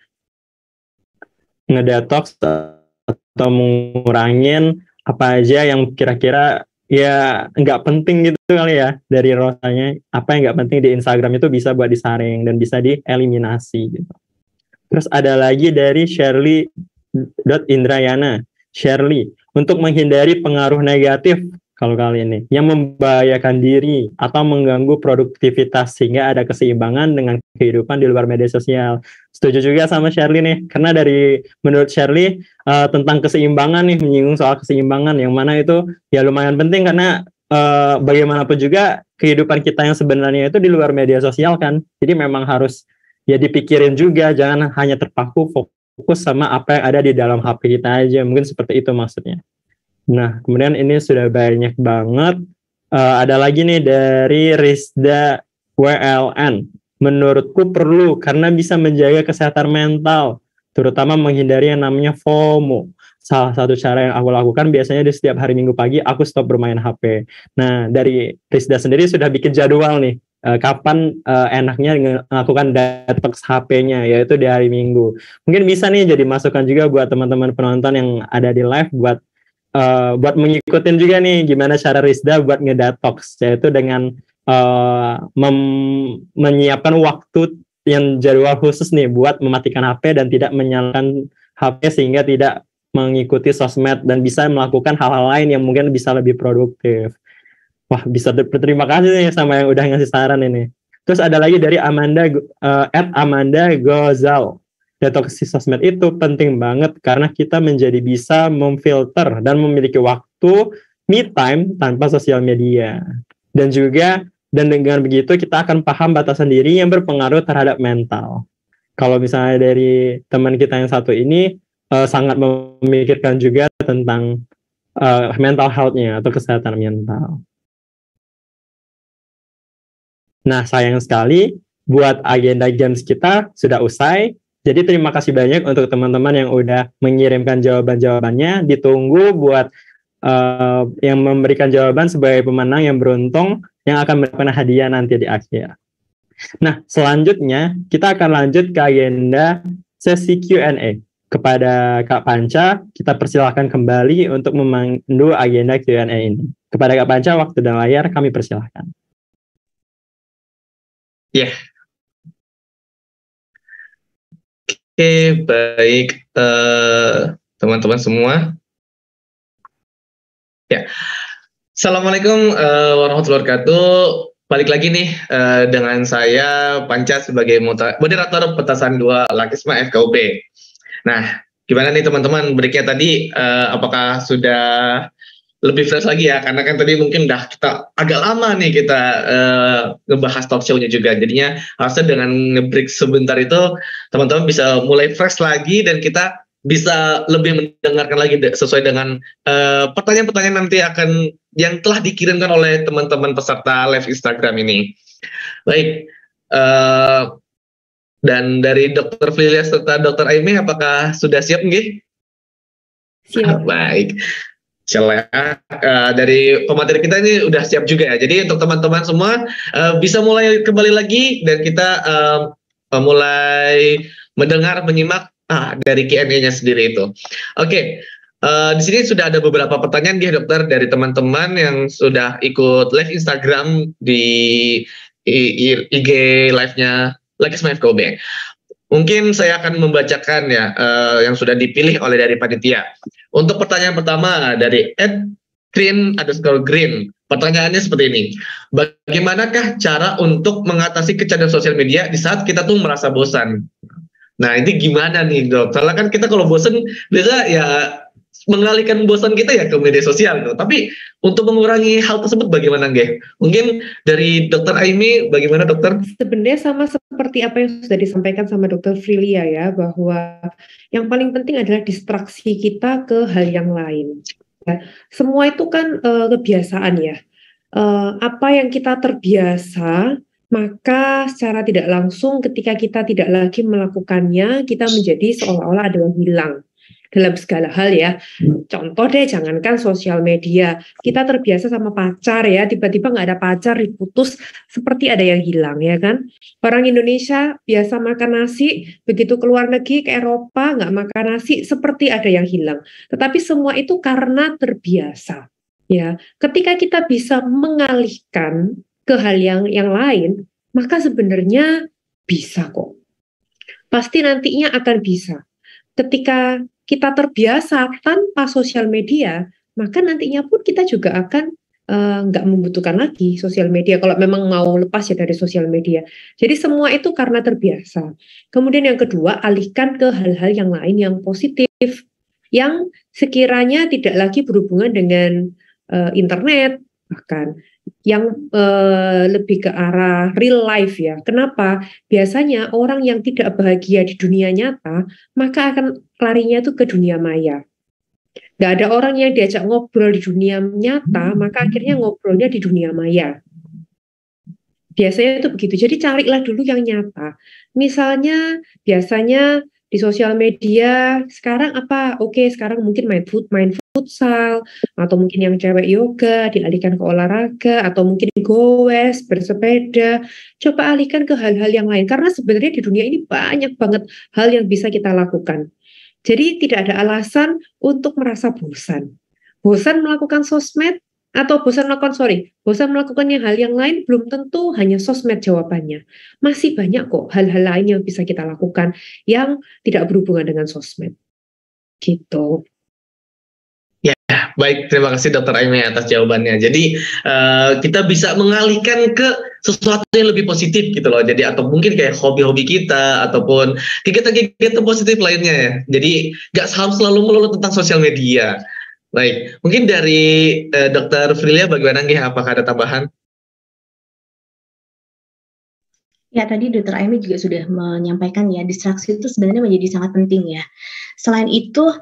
ngedetox atau mengurangin apa aja yang kira-kira ya nggak penting gitu kali ya dari Rosanya. Apa yang nggak penting di Instagram itu bisa buat disaring dan bisa dieliminasi gitu. Terus ada lagi dari Shirley.Indrayana. Shirley, untuk menghindari pengaruh negatif kalau kali ini yang membahayakan diri atau mengganggu produktivitas sehingga ada keseimbangan dengan kehidupan di luar media sosial. Setuju juga sama Shirley nih, karena menurut Shirley tentang keseimbangan nih, menyinggung soal keseimbangan yang mana itu ya lumayan penting karena bagaimanapun juga kehidupan kita yang sebenarnya itu di luar media sosial kan. Jadi memang harus ya dipikirin juga, jangan hanya terpaku fokus sama apa yang ada di dalam HP kita aja. Mungkin seperti itu maksudnya. Nah, kemudian ini sudah banyak banget. Ada lagi nih dari Rizda WLN. Menurutku perlu karena bisa menjaga kesehatan mental, terutama menghindari yang namanya FOMO. Salah satu cara yang aku lakukan biasanya di setiap hari Minggu pagi aku stop bermain HP. Nah, dari Rizda sendiri sudah bikin jadwal nih. Kapan enaknya melakukan detox HP-nya, yaitu di hari Minggu. Mungkin bisa nih jadi masukan juga buat teman-teman penonton yang ada di live buat mengikutin juga nih gimana cara Rizda buat ngedetox, yaitu dengan menyiapkan waktu yang jadwal khusus nih buat mematikan HP dan tidak menyalakan HP sehingga tidak mengikuti sosmed dan bisa melakukan hal-hal lain yang mungkin bisa lebih produktif. Wah, bisa berterima kasih nih sama yang udah ngasih saran ini. Terus ada lagi dari Amanda Gozal. Detox sosmed itu penting banget karena kita menjadi bisa memfilter dan memiliki waktu me time tanpa sosial media. Dan dengan begitu kita akan paham batasan diri yang berpengaruh terhadap mental. Kalau misalnya dari teman kita yang satu ini sangat memikirkan juga tentang mental health-nya atau kesehatan mental. Nah, sayang sekali buat agenda games kita sudah usai. Jadi terima kasih banyak untuk teman-teman yang udah mengirimkan jawaban-jawabannya. Ditunggu buat yang memberikan jawaban sebagai pemenang yang beruntung yang akan mendapatkan hadiah nanti di akhir. Nah, selanjutnya kita akan lanjut ke agenda sesi Q&A. Kepada Kak Panca, kita persilahkan kembali untuk memandu agenda Q&A ini. Kepada Kak Panca, waktu dan layar kami persilahkan. Ya. Yeah. Oke, baik teman-teman semua. Ya, Assalamualaikum warahmatullahi wabarakatuh. Balik lagi nih dengan saya Panca sebagai moderator petasan 2 Lakisma FKUP. Nah, gimana nih teman-teman breaknya tadi? Apakah sudah lebih fresh lagi ya? Karena kan tadi mungkin udah kita agak lama nih kita ngebahas talk show-nya juga. Jadinya harusnya dengan nge-break sebentar itu teman-teman bisa mulai fresh lagi dan kita bisa lebih mendengarkan lagi sesuai dengan pertanyaan-pertanyaan nanti yang telah dikirimkan oleh teman-teman peserta live Instagram ini. Baik, dan dari Dr. Filia serta Dr. Aimee apakah sudah siap nggih? Siap. Baik. Dari pemateri kita ini udah siap juga ya. Jadi untuk teman-teman semua bisa mulai kembali lagi dan kita mulai mendengar, menyimak dari Q&A-nya sendiri itu. Oke. Di sini sudah ada beberapa pertanyaan ya dokter dari teman-teman yang sudah ikut live Instagram di IG live-nya Lakis FKUB. Mungkin saya akan membacakan ya yang sudah dipilih oleh dari panitia. Untuk pertanyaan pertama dari @green_green. Pertanyaannya seperti ini. Bagaimanakah cara untuk mengatasi kecanduan sosial media di saat kita tuh merasa bosan? Nah, ini gimana nih, Dok? Soalnya kan kita kalau bosan biasa ya mengalihkan bosan kita ya ke media sosial tuh. Tapi untuk mengurangi hal tersebut bagaimana, Nggih? Mungkin dari Dokter Aimi bagaimana, Dokter? Sebenarnya sama seperti apa yang sudah disampaikan sama Dokter Frilia ya, bahwa yang paling penting adalah distraksi kita ke hal yang lain. Ya, semua itu kan kebiasaan ya. Apa yang kita terbiasa, maka secara tidak langsung ketika kita tidak lagi melakukannya, kita menjadi seolah-olah ada yang hilang dalam segala hal ya. Contoh deh, jangankan sosial media, kita terbiasa sama pacar ya, tiba-tiba nggak ada pacar, diputus, seperti ada yang hilang ya kan. Orang Indonesia biasa makan nasi, begitu keluar negeri ke Eropa nggak makan nasi, seperti ada yang hilang. Tetapi semua itu karena terbiasa ya. Ketika kita bisa mengalihkan ke hal yang lain, maka sebenarnya bisa kok. Pasti nantinya akan bisa. Ketika kita terbiasa tanpa sosial media, maka nantinya pun kita juga akan nggak membutuhkan lagi sosial media kalau memang mau lepas ya dari sosial media. Jadi semua itu karena terbiasa. Kemudian yang kedua, alihkan ke hal-hal yang lain yang positif, yang sekiranya tidak lagi berhubungan dengan internet, bahkan yang lebih ke arah real life ya. Kenapa? Biasanya orang yang tidak bahagia di dunia nyata, maka akan larinya itu ke dunia maya. Gak ada orang yang diajak ngobrol di dunia nyata, maka akhirnya ngobrolnya di dunia maya. Biasanya itu begitu. Jadi carilah dulu yang nyata. Misalnya, biasanya di sosial media sekarang apa? Oke, sekarang mungkin main futsal, atau mungkin yang cewek yoga dialihkan ke olahraga, atau mungkin goes, bersepeda. Coba alihkan ke hal-hal yang lain, karena sebenarnya di dunia ini banyak banget hal yang bisa kita lakukan. Jadi tidak ada alasan untuk merasa bosan. Bosan melakukan sosmed, atau bosan melakukan hal yang lain, belum tentu hanya sosmed jawabannya. Masih banyak kok hal-hal lain yang bisa kita lakukan yang tidak berhubungan dengan sosmed. Gitu. Ya, baik. Terima kasih Dokter Aimi atas jawabannya. Jadi kita bisa mengalihkan ke sesuatu yang lebih positif gitu loh. Jadi atau mungkin kayak hobi-hobi kita ataupun kegiatan-kegiatan positif lainnya ya. Jadi nggak harus selalu melulu tentang sosial media. Baik, mungkin dari Dokter Frilia bagaimana nih? Apakah ada tambahan? Ya, tadi Dokter Aimi juga sudah menyampaikan ya, distraksi itu sebenarnya menjadi sangat penting ya. Selain itu,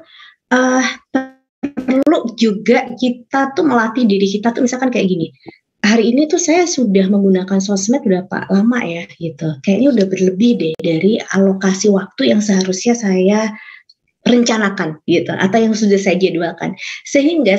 perlu juga kita tuh melatih diri kita tuh, misalkan kayak gini. Hari ini tuh saya sudah menggunakan sosmed berapa lama ya gitu. Kayaknya udah berlebih deh dari alokasi waktu yang seharusnya saya rencanakan gitu, atau yang sudah saya jadwalkan. Sehingga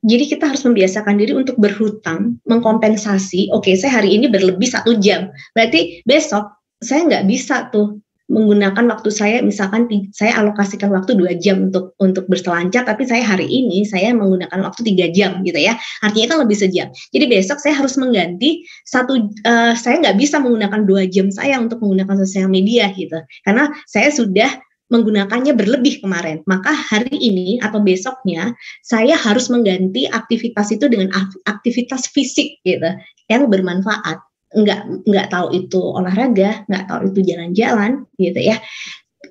jadi kita harus membiasakan diri untuk berhutang, mengkompensasi. Oke, saya hari ini berlebih 1 jam. Berarti besok saya nggak bisa tuh menggunakan waktu saya, misalkan saya alokasikan waktu 2 jam untuk berselancar, tapi saya hari ini saya menggunakan waktu 3 jam gitu ya. Artinya kan lebih sejam. Jadi besok saya harus mengganti saya nggak bisa menggunakan 2 jam saya untuk menggunakan sosial media gitu. Karena saya sudah menggunakannya berlebih kemarin. Maka hari ini atau besoknya saya harus mengganti aktivitas itu dengan aktivitas fisik gitu yang bermanfaat. Nggak tahu itu olahraga, nggak tahu itu jalan-jalan gitu ya.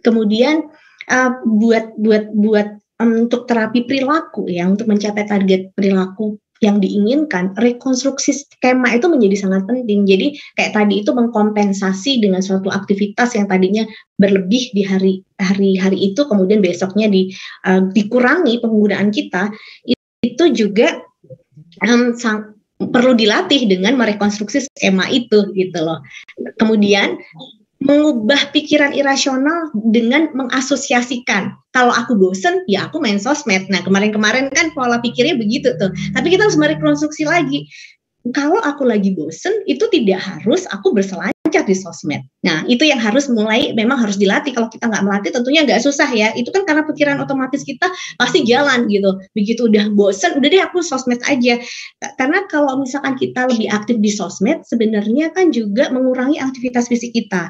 Kemudian buat untuk terapi perilaku ya, untuk mencapai target perilaku yang diinginkan, rekonstruksi skema itu menjadi sangat penting. Jadi kayak tadi itu mengkompensasi dengan suatu aktivitas yang tadinya berlebih di hari itu, kemudian besoknya dikurangi penggunaan kita, itu juga perlu dilatih dengan merekonstruksi skema itu gitu loh. Kemudian mengubah pikiran irasional dengan mengasosiasikan. Kalau aku bosen, ya aku main sosmed. Nah, kemarin-kemarin kan pola pikirnya begitu tuh. Tapi kita harus merekonstruksi lagi. kalau aku lagi bosen, itu tidak harus aku berselancar di sosmed. Nah, itu yang harus memang harus dilatih. Kalau kita nggak melatih, tentunya nggak susah ya. Itu kan karena pikiran otomatis kita pasti jalan gitu. Begitu udah bosen, udah deh aku sosmed aja. Karena kalau misalkan kita lebih aktif di sosmed, sebenarnya kan juga mengurangi aktivitas fisik kita.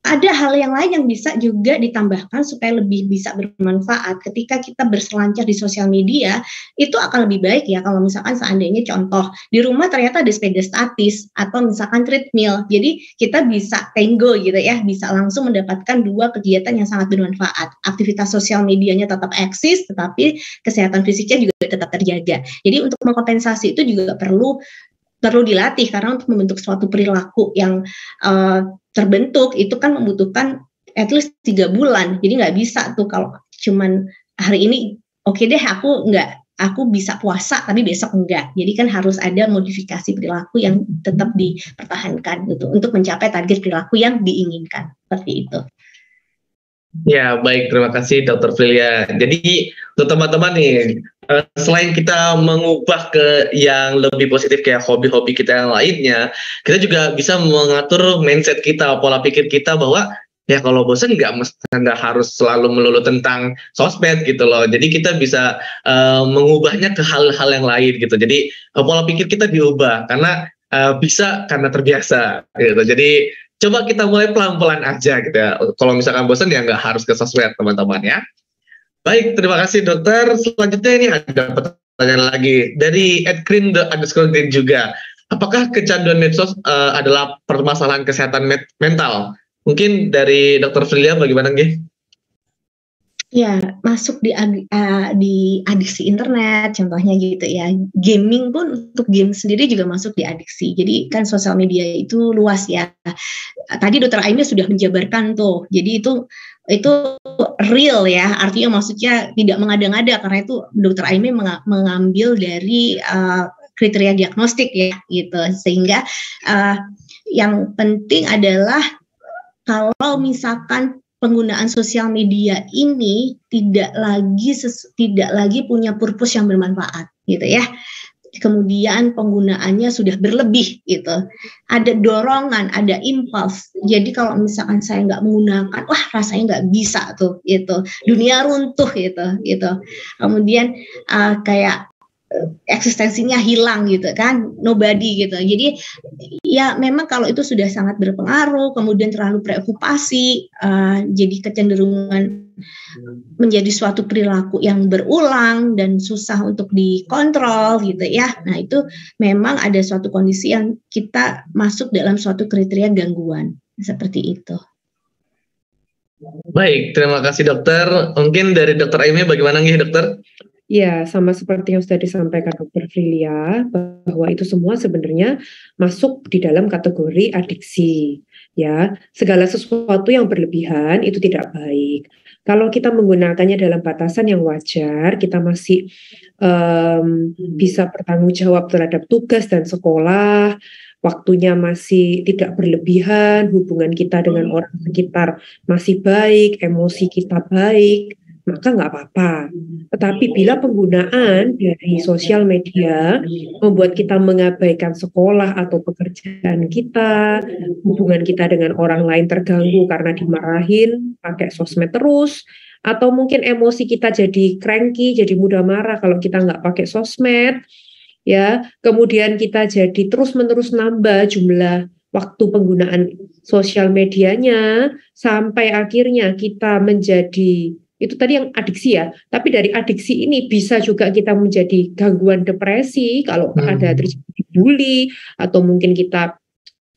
Ada hal yang lain yang bisa juga ditambahkan supaya lebih bisa bermanfaat ketika kita berselancar di sosial media. Itu akan lebih baik ya kalau misalkan seandainya contoh di rumah ternyata ada sepeda statis atau misalkan treadmill, jadi kita bisa tango gitu ya, bisa langsung mendapatkan dua kegiatan yang sangat bermanfaat. Aktivitas sosial medianya tetap eksis, tetapi kesehatan fisiknya juga tetap terjaga. Jadi untuk mengkompensasi itu juga perlu dilatih, karena untuk membentuk suatu perilaku yang terbentuk itu kan membutuhkan at least 3 bulan. Jadi nggak bisa tuh kalau cuman hari ini oke deh aku bisa puasa tapi besok enggak. Jadi kan harus ada modifikasi perilaku yang tetap dipertahankan gitu untuk mencapai target perilaku yang diinginkan. Seperti itu. Ya, baik. Terima kasih Dr. Prilia. Jadi, untuk teman-teman nih, selain kita mengubah ke yang lebih positif kayak hobi-hobi kita yang lainnya, kita juga bisa mengatur mindset kita, pola pikir kita bahwa ya kalau bosan nggak harus selalu melulu tentang sosmed gitu loh. Jadi kita bisa mengubahnya ke hal-hal yang lain gitu. Jadi pola pikir kita diubah karena bisa karena terbiasa gitu. Jadi coba kita mulai pelan-pelan aja gitu ya. Kalau misalkan bosan ya nggak harus ke sosmed teman-teman ya. Baik, terima kasih dokter. Selanjutnya ini ada pertanyaan lagi dari @green juga. Apakah kecanduan medsos adalah permasalahan kesehatan mental? Mungkin dari Dr. Prilia bagaimana nggih? Ya, masuk di adiksi internet, contohnya gitu ya. Gaming pun untuk game sendiri juga masuk di adiksi. Jadi kan sosial media itu luas ya. Tadi Dr. Aimee sudah menjabarkan tuh. Jadi itu real ya. Artinya maksudnya tidak mengada-ngada, karena itu Dr. Aimee mengambil dari kriteria diagnostik ya gitu. Sehingga yang penting adalah kalau misalkan penggunaan sosial media ini tidak lagi punya purpose yang bermanfaat gitu ya. Kemudian penggunaannya sudah berlebih gitu. Ada dorongan, ada impuls. Jadi kalau misalkan saya nggak menggunakan, wah rasanya nggak bisa tuh gitu. Dunia runtuh gitu. Kemudian kayak eksistensinya hilang gitu kan, nobody gitu. Jadi ya memang kalau itu sudah sangat berpengaruh, kemudian terlalu preokupasi, jadi kecenderungan menjadi suatu perilaku yang berulang dan susah untuk dikontrol gitu ya. Nah itu memang ada suatu kondisi yang kita masuk dalam suatu kriteria gangguan seperti itu. Baik, terima kasih dokter. Mungkin dari Dr. Aimee bagaimana nih dokter? Ya, sama seperti yang sudah disampaikan Dr. Prilia, bahwa itu semua sebenarnya masuk di dalam kategori adiksi. Ya, segala sesuatu yang berlebihan itu tidak baik. Kalau kita menggunakannya dalam batasan yang wajar, kita masih bisa bertanggung jawab terhadap tugas dan sekolah, waktunya masih tidak berlebihan, hubungan kita dengan orang sekitar masih baik, emosi kita baik, maka nggak apa-apa. Tetapi bila penggunaan dari sosial media membuat kita mengabaikan sekolah atau pekerjaan kita, hubungan kita dengan orang lain terganggu karena dimarahin pakai sosmed terus, atau mungkin emosi kita jadi cranky, jadi mudah marah kalau kita nggak pakai sosmed, ya, kemudian kita jadi terus-menerus nambah jumlah waktu penggunaan sosial medianya sampai akhirnya kita menjadi, itu tadi yang adiksi ya, tapi dari adiksi ini bisa juga kita menjadi gangguan depresi kalau ada terjadi bully, atau mungkin kita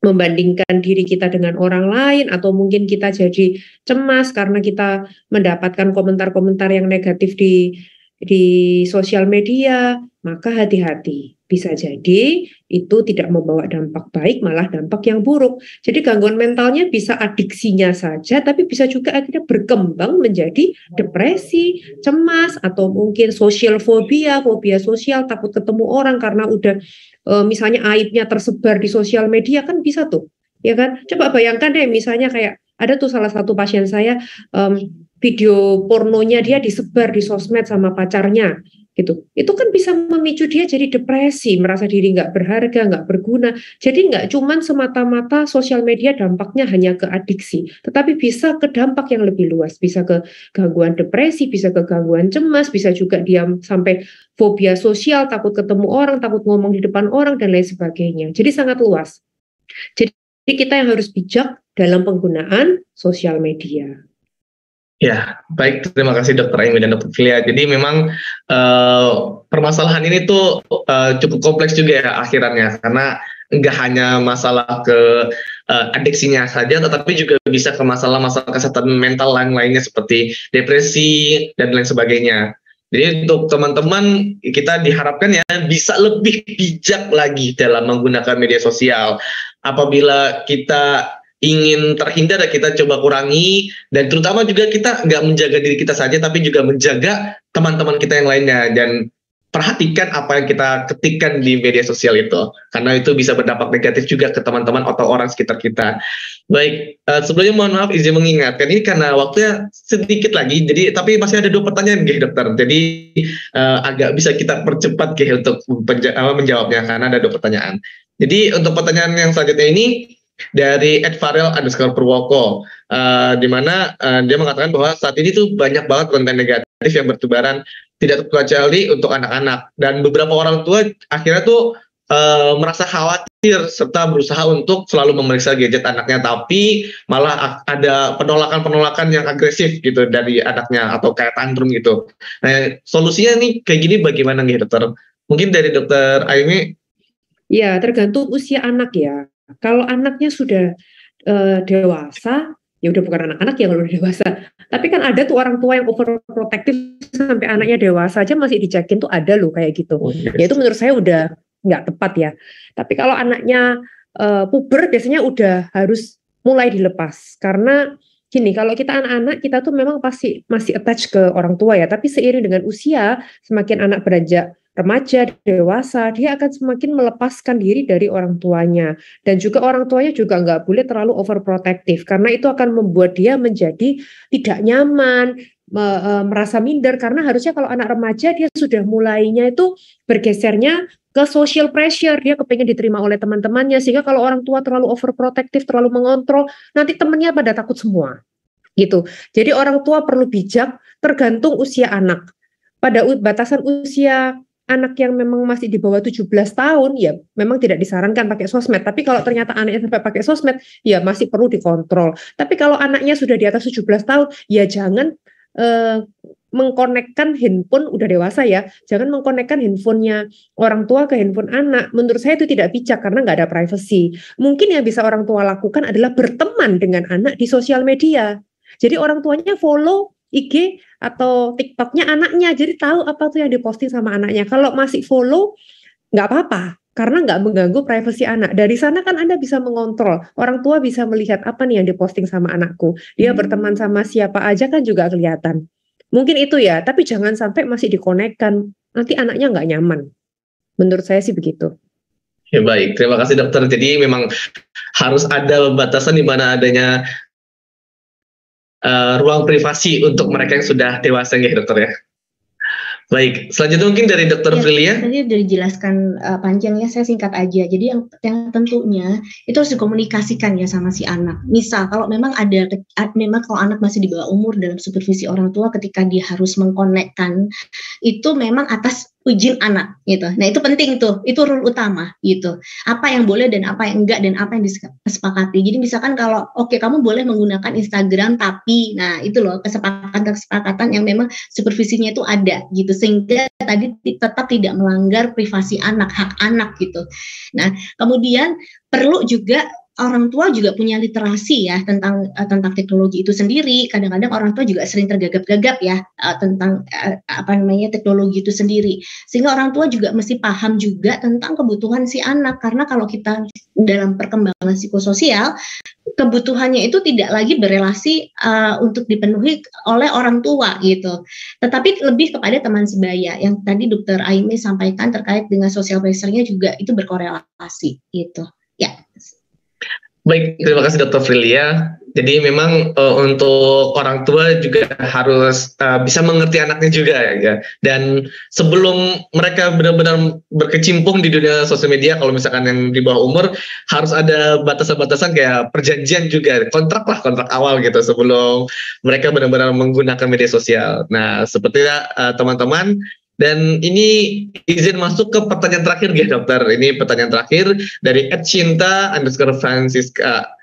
membandingkan diri kita dengan orang lain, atau mungkin kita jadi cemas karena kita mendapatkan komentar-komentar yang negatif di sosial media. Maka hati-hati, bisa jadi itu tidak membawa dampak baik, malah dampak yang buruk. Jadi gangguan mentalnya bisa adiksinya saja, tapi bisa juga akhirnya berkembang menjadi depresi, cemas, atau mungkin social phobia, fobia sosial, takut ketemu orang karena udah misalnya aibnya tersebar di sosial media, kan bisa tuh, ya kan? Coba bayangkan deh, misalnya kayak ada tuh salah satu pasien saya, video pornonya dia disebar di sosmed sama pacarnya gitu. Itu kan bisa memicu dia jadi depresi, merasa diri nggak berharga, nggak berguna. Jadi nggak cuman semata-mata sosial media dampaknya hanya ke adiksi, tetapi bisa ke dampak yang lebih luas, bisa ke gangguan depresi, bisa ke gangguan cemas, bisa juga dia sampai fobia sosial, takut ketemu orang, takut ngomong di depan orang, dan lain sebagainya. Jadi sangat luas. Jadi kita yang harus bijak dalam penggunaan sosial media. Ya, baik. Terima kasih Dr. Aimee dan Dr. Filia. Jadi memang permasalahan ini tuh cukup kompleks juga ya akhirannya, karena nggak hanya masalah ke adiksinya saja, tetapi juga bisa ke masalah-masalah kesehatan mental lainnya seperti depresi dan lain sebagainya. Jadi untuk teman-teman, kita diharapkan ya bisa lebih bijak lagi dalam menggunakan media sosial. Apabila kita ingin terhindar, kita coba kurangi, dan terutama juga kita nggak menjaga diri kita saja, tapi juga menjaga teman-teman kita yang lainnya, dan perhatikan apa yang kita ketikkan di media sosial itu, karena itu bisa berdampak negatif juga ke teman-teman atau orang sekitar kita. Baik, sebelumnya mohon maaf izin mengingatkan, ini karena waktunya sedikit lagi, jadi tapi masih ada 2 pertanyaan dokter, jadi agak bisa kita percepat untuk menjawabnya, karena ada 2 pertanyaan. Jadi untuk pertanyaan yang selanjutnya ini dari @farel_purwoko, di mana dia mengatakan bahwa saat ini tuh banyak banget konten negatif yang bertebaran, tidak terkecuali untuk anak-anak, dan beberapa orang tua akhirnya tuh merasa khawatir serta berusaha untuk selalu memeriksa gadget anaknya, tapi malah ada penolakan yang agresif gitu dari anaknya atau kayak tantrum gitu. Nah, solusinya nih kayak gini bagaimana nih dokter? Mungkin dari Dokter Aimee? Ya, tergantung usia anak ya. Kalau anaknya sudah dewasa, ya udah bukan anak-anak ya kalau udah dewasa. Tapi kan ada tuh orang tua yang overprotective sampai anaknya dewasa aja masih dicekin tuh, ada loh kayak gitu. Ya itu menurut saya udah nggak tepat ya. Tapi kalau anaknya puber, biasanya udah harus mulai dilepas. Karena gini, kalau kita anak-anak, kita tuh memang pasti masih attach ke orang tua ya. Tapi seiring dengan usia, semakin anak beranjak remaja, dewasa, dia akan semakin melepaskan diri dari orang tuanya. Dan juga orang tuanya juga nggak boleh terlalu overprotective, karena itu akan membuat dia menjadi tidak nyaman, merasa minder, karena harusnya kalau anak remaja dia sudah mulainya itu bergesernya ke social pressure, dia kepengen diterima oleh teman-temannya, sehingga kalau orang tua terlalu overprotective, terlalu mengontrol, nanti temannya pada takut semua. Gitu. Jadi orang tua perlu bijak tergantung usia anak. Pada batasan usia anak yang memang masih di bawah 17 tahun, ya memang tidak disarankan pakai sosmed. Tapi kalau ternyata anaknya sampai pakai sosmed, ya masih perlu dikontrol. Tapi kalau anaknya sudah di atas 17 tahun, ya jangan mengkonekkan handphone, udah dewasa ya, jangan mengkonekkan handphonenya orang tua ke handphone anak. Menurut saya itu tidak bijak, karena nggak ada privacy. Mungkin yang bisa orang tua lakukan adalah berteman dengan anak di sosial media. Jadi orang tuanya follow IG atau TikToknya anaknya, jadi tahu apa tuh yang diposting sama anaknya. Kalau masih follow, nggak apa-apa, karena nggak mengganggu privasi anak. Dari sana kan Anda bisa mengontrol, orang tua bisa melihat apa nih yang diposting sama anakku. Dia berteman sama siapa aja kan juga kelihatan. Mungkin itu ya, tapi jangan sampai masih dikonekkan, nanti anaknya nggak nyaman. Menurut saya sih begitu. Ya baik, terima kasih dokter. Jadi memang harus ada batasan di mana adanya ruang privasi untuk mereka yang sudah dewasa ya dokter ya. Baik, selanjutnya mungkin dari Dokter Filia. Tadi udah dijelaskan panjang ya, saya singkat aja. Jadi yang tentunya itu harus dikomunikasikan ya sama si anak. Misal kalau memang memang kalau anak masih di bawah umur, dalam supervisi orang tua ketika dia harus mengkonekkan, itu memang atas izin anak gitu. Nah itu penting tuh, itu rule utama gitu. Apa yang boleh dan apa yang enggak, dan apa yang disepakati. Jadi misalkan kalau kamu boleh menggunakan Instagram, tapi nah itu loh kesepakatan yang memang supervisinya itu ada gitu, sehingga tadi tetap tidak melanggar privasi anak, hak anak gitu. Nah kemudian perlu juga orang tua juga punya literasi ya tentang teknologi itu sendiri. Kadang-kadang orang tua juga sering tergagap-gagap ya tentang teknologi itu sendiri. Sehingga orang tua juga mesti paham juga tentang kebutuhan si anak, karena kalau kita dalam perkembangan psikososial, kebutuhannya itu tidak lagi berelasi untuk dipenuhi oleh orang tua gitu, tetapi lebih kepada teman sebaya yang tadi Dokter Aimee sampaikan terkait dengan social pressure-nya juga itu berkorelasi gitu ya. Baik, terima kasih Dr. Frilia. Jadi memang untuk orang tua juga harus bisa mengerti anaknya juga ya. Dan sebelum mereka benar-benar berkecimpung di dunia sosial media, kalau misalkan yang di bawah umur, harus ada batasan-batasan kayak perjanjian juga, kontrak awal gitu sebelum mereka benar-benar menggunakan media sosial. Nah, sepertinya teman-teman, dan ini izin masuk ke pertanyaan terakhir ya dokter. Ini pertanyaan terakhir dari @cinta_francisca.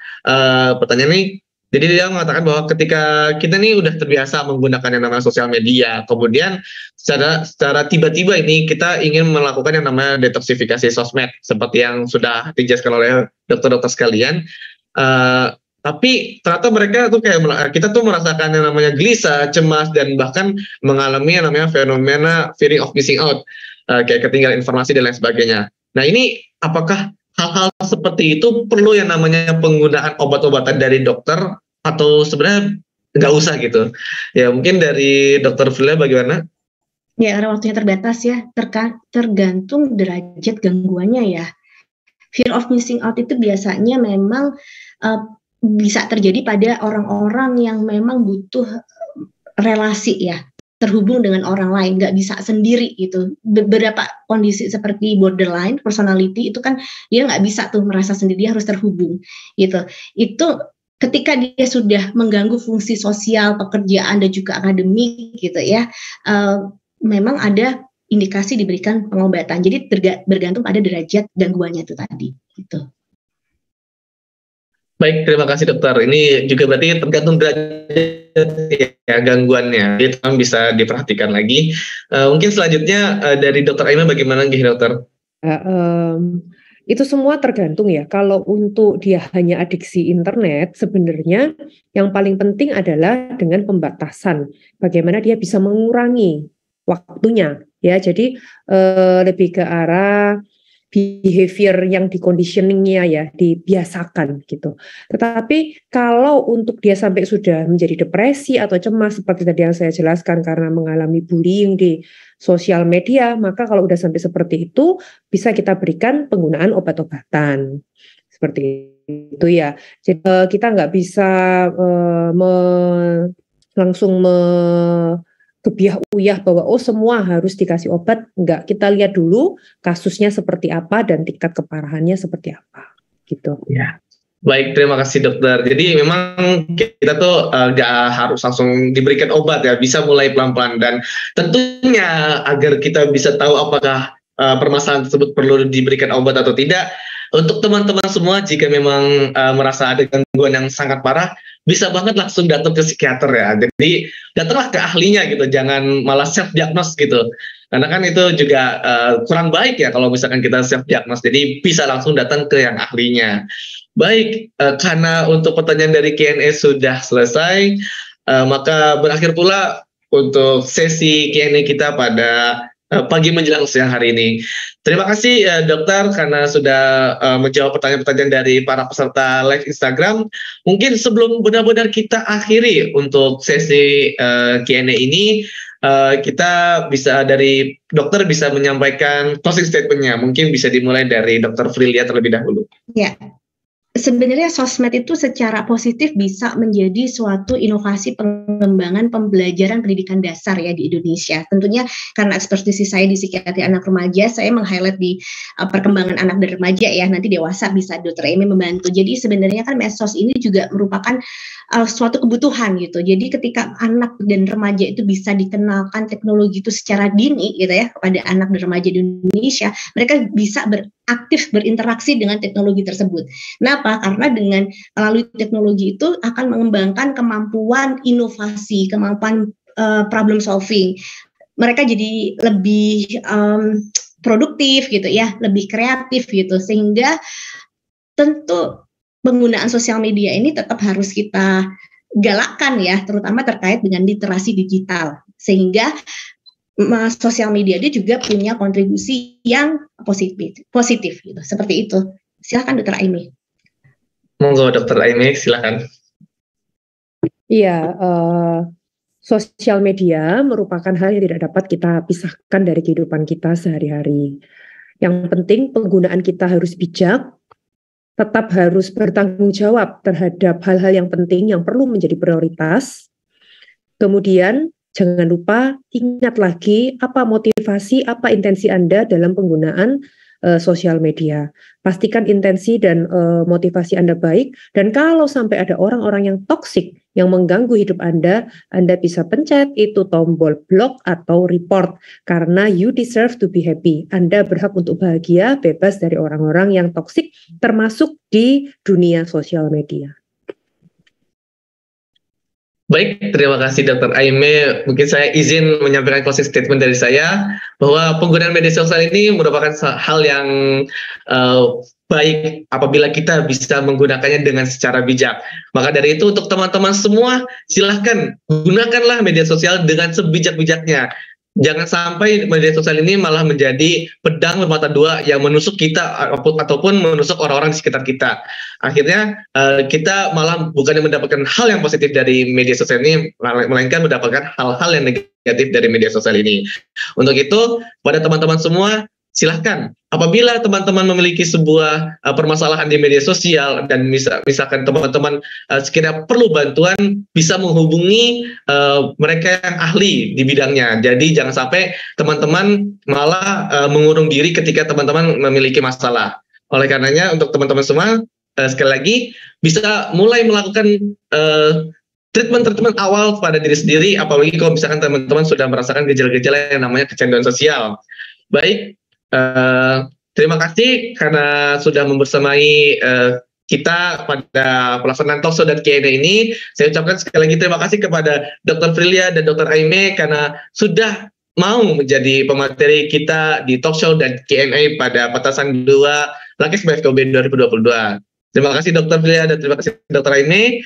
Pertanyaan ini, jadi dia mengatakan bahwa ketika kita nih udah terbiasa menggunakan yang namanya sosial media, kemudian secara tiba-tiba ini kita ingin melakukan yang namanya detoksifikasi sosmed, seperti yang sudah dijelaskan oleh dokter-dokter sekalian. Tapi ternyata mereka tuh kita tuh merasakan yang namanya gelisah, cemas, dan bahkan mengalami yang namanya fenomena fearing of missing out, kayak ketinggalan informasi dan lain sebagainya. Nah ini apakah hal-hal seperti itu perlu yang namanya penggunaan obat-obatan dari dokter atau sebenarnya nggak usah gitu? Ya mungkin dari Dokter Frilia bagaimana? Ya, karena waktunya terbatas ya, tergantung derajat gangguannya ya. Fear of missing out itu biasanya memang bisa terjadi pada orang-orang yang memang butuh relasi ya, terhubung dengan orang lain, nggak bisa sendiri gitu. Beberapa kondisi seperti borderline personality itu kan dia nggak bisa tuh merasa sendiri, dia harus terhubung gitu. Itu ketika dia sudah mengganggu fungsi sosial, pekerjaan dan juga akademik gitu ya, memang ada indikasi diberikan pengobatan. Jadi bergantung pada derajat gangguannya itu tadi gitu. Baik, terima kasih dokter. Ini juga berarti tergantung derajat ya gangguannya. Itu kan bisa diperhatikan lagi. Mungkin selanjutnya dari Dokter Aima bagaimana nih dokter? Itu semua tergantung ya. Kalau untuk dia hanya adiksi internet, sebenarnya yang paling penting adalah dengan pembatasan. Bagaimana dia bisa mengurangi waktunya ya. Jadi lebih ke arah behavior yang diconditioningnya ya, dibiasakan gitu. Tetapi kalau untuk dia sampai sudah menjadi depresi atau cemas seperti tadi yang saya jelaskan karena mengalami bullying di sosial media, maka kalau udah sampai seperti itu bisa kita berikan penggunaan obat-obatan seperti itu ya. Jadi kita nggak bisa langsung kebiah-uyah bahwa semua harus dikasih obat. Enggak, kita lihat dulu kasusnya seperti apa dan tingkat keparahannya seperti apa gitu ya. Baik, terima kasih dokter. Jadi memang kita tuh nggak harus langsung diberikan obat ya, bisa mulai pelan-pelan. Dan tentunya agar kita bisa tahu apakah permasalahan tersebut perlu diberikan obat atau tidak, untuk teman-teman semua jika memang merasa ada gangguan yang sangat parah, bisa banget langsung datang ke psikiater ya. Jadi datanglah ke ahlinya gitu, jangan malah self diagnose gitu. Karena kan itu juga kurang baik ya kalau misalkan kita self diagnose. Jadi bisa langsung datang ke yang ahlinya. Baik, karena untuk pertanyaan dari Q&A sudah selesai, maka berakhir pula untuk sesi Q&A kita pada pagi menjelang siang hari ini. Terima kasih dokter karena sudah menjawab pertanyaan-pertanyaan dari para peserta live Instagram. Mungkin sebelum benar-benar kita akhiri untuk sesi Q&A ini, kita bisa dari dokter bisa menyampaikan closing statement-nya. Mungkin bisa dimulai dari Dokter Frilia terlebih dahulu. Ya. Sebenarnya sosmed itu secara positif bisa menjadi suatu inovasi pengembangan pembelajaran pendidikan dasar ya di Indonesia. Tentunya karena ekspertisi saya di psikiatri anak remaja, saya meng-highlight di perkembangan anak dan remaja ya, nanti dewasa bisa Dokter Amy membantu. Jadi sebenarnya kan medsos ini juga merupakan suatu kebutuhan gitu. Jadi ketika anak dan remaja itu bisa dikenalkan teknologi itu secara dini gitu ya kepada anak dan remaja di Indonesia, mereka bisa aktif berinteraksi dengan teknologi tersebut. Kenapa? Karena dengan melalui teknologi itu akan mengembangkan kemampuan inovasi, kemampuan problem solving. Mereka jadi lebih produktif gitu ya, lebih kreatif gitu. Sehingga tentu penggunaan sosial media ini tetap harus kita galakkan ya, terutama terkait dengan literasi digital. Sehingga sosial media dia juga punya kontribusi yang positif gitu. Seperti itu. Silakan Dokter Aimi. Monggo Dokter Aimi, silakan. Iya, sosial media merupakan hal yang tidak dapat kita pisahkan dari kehidupan kita sehari-hari. Yang penting penggunaan kita harus bijak, tetap harus bertanggung jawab terhadap hal-hal yang penting yang perlu menjadi prioritas. Kemudian jangan lupa ingat lagi apa motivasi, apa intensi Anda dalam penggunaan sosial media. Pastikan intensi dan motivasi Anda baik, dan kalau sampai ada orang-orang yang toksik yang mengganggu hidup Anda bisa pencet itu tombol block atau report, karena you deserve to be happy. Anda berhak untuk bahagia, bebas dari orang-orang yang toksik, termasuk di dunia sosial media. Baik, terima kasih Dr. Aimee. Mungkin saya izin menyampaikan closing statement dari saya bahwa penggunaan media sosial ini merupakan hal yang baik apabila kita bisa menggunakannya dengan secara bijak. Maka dari itu untuk teman-teman semua, silahkan gunakanlah media sosial dengan sebijak-bijaknya. Jangan sampai media sosial ini malah menjadi pedang bermata dua yang menusuk kita ataupun menusuk orang-orang di sekitar kita. Akhirnya kita malah bukannya mendapatkan hal yang positif dari media sosial ini, melainkan mendapatkan hal-hal yang negatif dari media sosial ini. Untuk itu, pada teman-teman semua, silahkan apabila teman-teman memiliki sebuah permasalahan di media sosial dan misalkan teman-teman sekiranya perlu bantuan, bisa menghubungi mereka yang ahli di bidangnya. Jadi jangan sampai teman-teman malah mengurung diri ketika teman-teman memiliki masalah. Oleh karenanya untuk teman-teman semua, sekali lagi bisa mulai melakukan treatment awal pada diri sendiri, apalagi kalau misalkan teman-teman sudah merasakan gejala-gejala yang namanya kecanduan sosial. Baik, terima kasih karena sudah membersamai kita pada pelaksanaan talkshow dan Q&A ini. Saya ucapkan sekali lagi terima kasih kepada Dr. Frilia dan Dr. Aimee karena sudah mau menjadi pemateri kita di talkshow dan Q&A pada petasan 2 Lakes BFKUB 2022. Terima kasih Dr. Frilia dan terima kasih Dr. Aimee.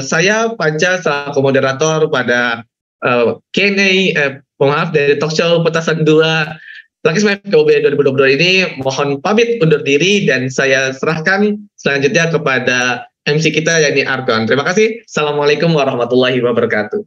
Saya Panca selaku moderator pada Q&A dari talkshow petasan 2 Lakes BFKUB 2022 ini mohon pamit undur diri dan saya serahkan selanjutnya kepada MC kita yakni Argon. Terima kasih. Assalamualaikum warahmatullahi wabarakatuh.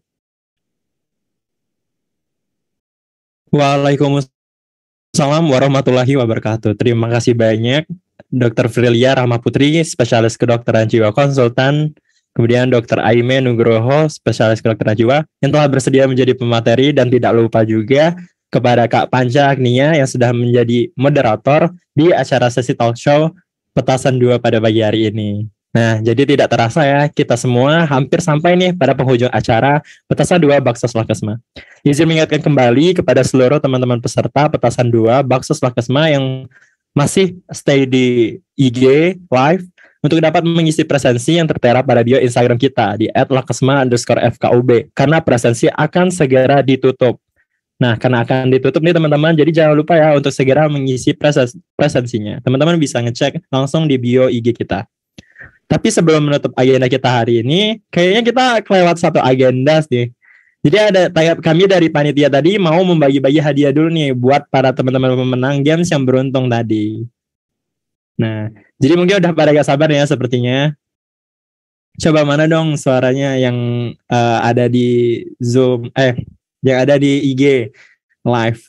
Waalaikumsalam warahmatullahi wabarakatuh. Terima kasih banyak Dr. Frilia Rahmaputri, spesialis kedokteran jiwa konsultan, kemudian Dr. Aimee Nugroho, spesialis kedokteran jiwa yang telah bersedia menjadi pemateri, dan tidak lupa juga kepada Kak Panca Agnia yang sudah menjadi moderator di acara sesi talk show Petasan 2 pada pagi hari ini. Nah, jadi tidak terasa ya, kita semua hampir sampai nih pada penghujung acara Petasan 2 Baksos Lakesma. Izin mengingatkan kembali kepada seluruh teman-teman peserta Petasan 2 Baksos Lakesma yang masih stay di IG live untuk dapat mengisi presensi yang tertera pada bio Instagram kita di @lakesma_fkub, karena presensi akan segera ditutup. Nah, karena akan ditutup nih teman-teman, jadi jangan lupa ya untuk segera mengisi presensinya. Teman-teman bisa ngecek langsung di bio IG kita. Tapi sebelum menutup agenda kita hari ini, kayaknya kita kelewat satu agenda nih. Jadi kami dari panitia tadi mau membagi-bagi hadiah dulu nih buat para teman-teman pemenang games yang beruntung tadi. Nah, jadi mungkin udah pada gak sabar ya sepertinya. Coba mana dong suaranya yang ada di Zoom, yang ada di IG live.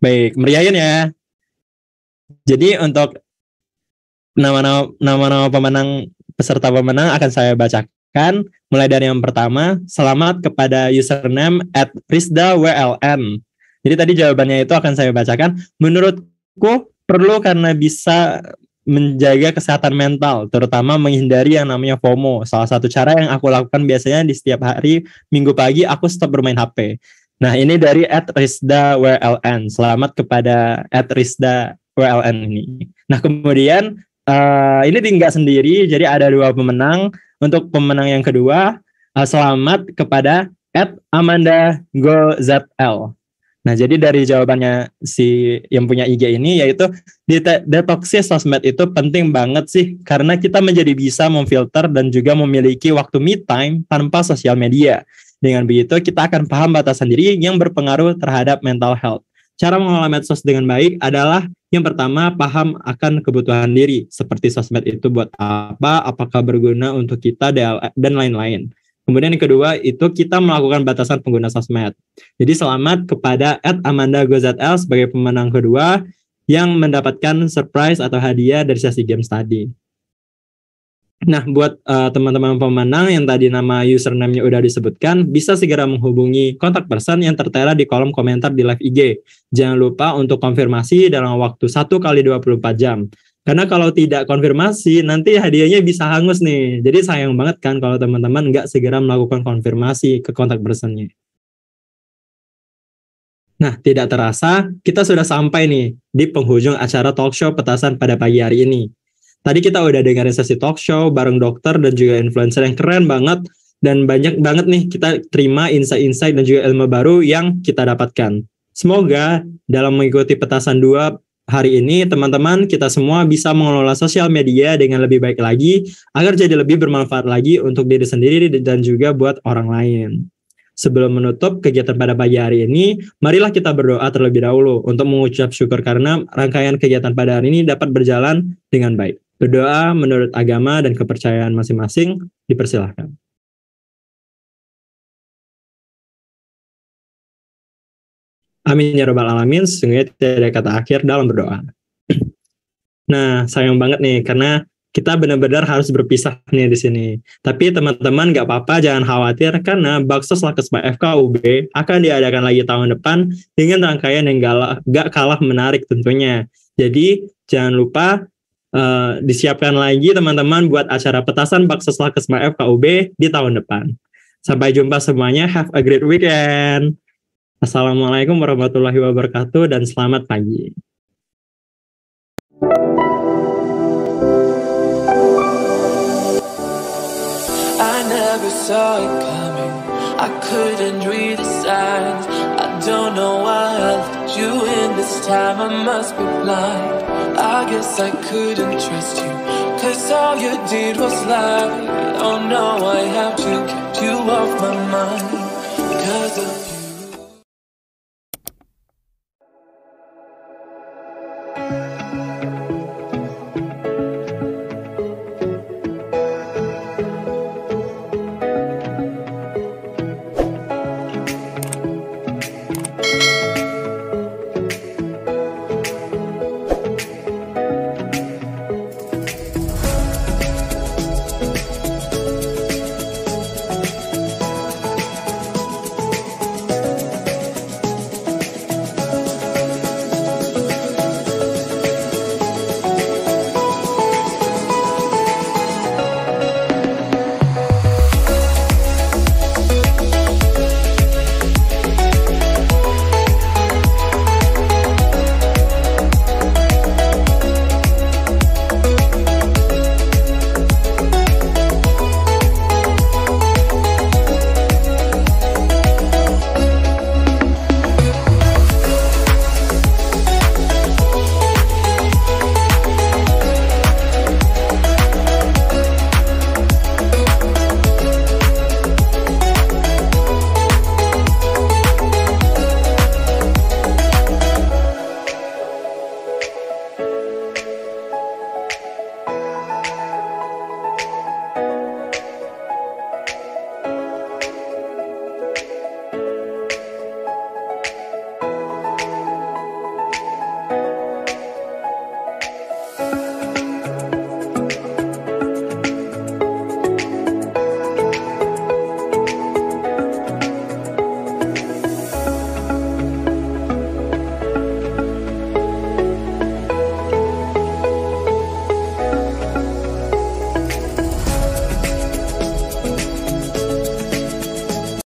Baik, meriahin ya. Jadi untuk nama-nama pemenang, peserta pemenang akan saya bacakan. Mulai dari yang pertama, selamat kepada username @risdawln. Jadi tadi jawabannya itu akan saya bacakan. Menurutku perlu karena bisa menjaga kesehatan mental, terutama menghindari yang namanya FOMO. Salah satu cara yang aku lakukan biasanya di setiap hari Minggu pagi aku stop bermain HP. Nah, ini dari @risdawln. Selamat kepada @risdawln ini. Nah, kemudian ini tinggal sendiri, jadi ada 2 pemenang. Untuk pemenang yang kedua, selamat kepada @amandagozl. Nah, jadi dari jawabannya si yang punya IG ini, yaitu detoxis sosmed itu penting banget sih, karena kita menjadi bisa memfilter dan juga memiliki waktu me time tanpa sosial media. Dengan begitu, kita akan paham batasan diri yang berpengaruh terhadap mental health. Cara mengelola medsos dengan baik adalah yang pertama, paham akan kebutuhan diri, seperti sosmed itu buat apa, apakah berguna untuk kita, dan lain-lain. Kemudian yang kedua, itu kita melakukan batasan pengguna sosmed. Jadi selamat kepada @amandagozl sebagai pemenang kedua yang mendapatkan surprise atau hadiah dari sesi games tadi. Nah, buat teman-teman pemenang yang tadi nama username-nya udah disebutkan, bisa segera menghubungi kontak person yang tertera di kolom komentar di live IG. Jangan lupa untuk konfirmasi dalam waktu 1x24 jam. Karena kalau tidak konfirmasi, nanti hadiahnya bisa hangus nih. Jadi sayang banget kan kalau teman-teman nggak segera melakukan konfirmasi ke kontak person-nya. Nah, tidak terasa, kita sudah sampai nih di penghujung acara talk show petasan pada pagi hari ini. Tadi kita udah dengerin sesi talk show bareng dokter dan juga influencer yang keren banget. Dan banyak banget nih kita terima insight-insight dan juga ilmu baru yang kita dapatkan. Semoga dalam mengikuti petasan 2 hari ini, teman-teman kita semua bisa mengelola sosial media dengan lebih baik lagi, agar jadi lebih bermanfaat lagi untuk diri sendiri dan juga buat orang lain. Sebelum menutup kegiatan pada pagi hari ini, marilah kita berdoa terlebih dahulu untuk mengucap syukur karena rangkaian kegiatan pada hari ini dapat berjalan dengan baik. Berdoa menurut agama dan kepercayaan masing-masing, dipersilahkan. Amin ya rabbal alamin, sesungguhnya tidak ada kata akhir dalam berdoa. Nah, sayang banget nih, karena kita benar-benar harus berpisah nih di sini. Tapi teman-teman gak apa-apa, jangan khawatir, karena Baksos Lakesma FKUB akan diadakan lagi tahun depan dengan rangkaian yang gak kalah menarik tentunya. Jadi, jangan lupa disiapkan lagi teman-teman buat acara petasan Baksos Lakesma FKUB di tahun depan. Sampai jumpa semuanya, have a great weekend. Assalamualaikum warahmatullahi wabarakatuh dan selamat pagi. I never saw it coming, I couldn't read the signs. I don't know why I let you in this time, I must be blind. I guess I couldn't trust you, cause all you did was lie. Oh no, I have to get you off my mind, because of you.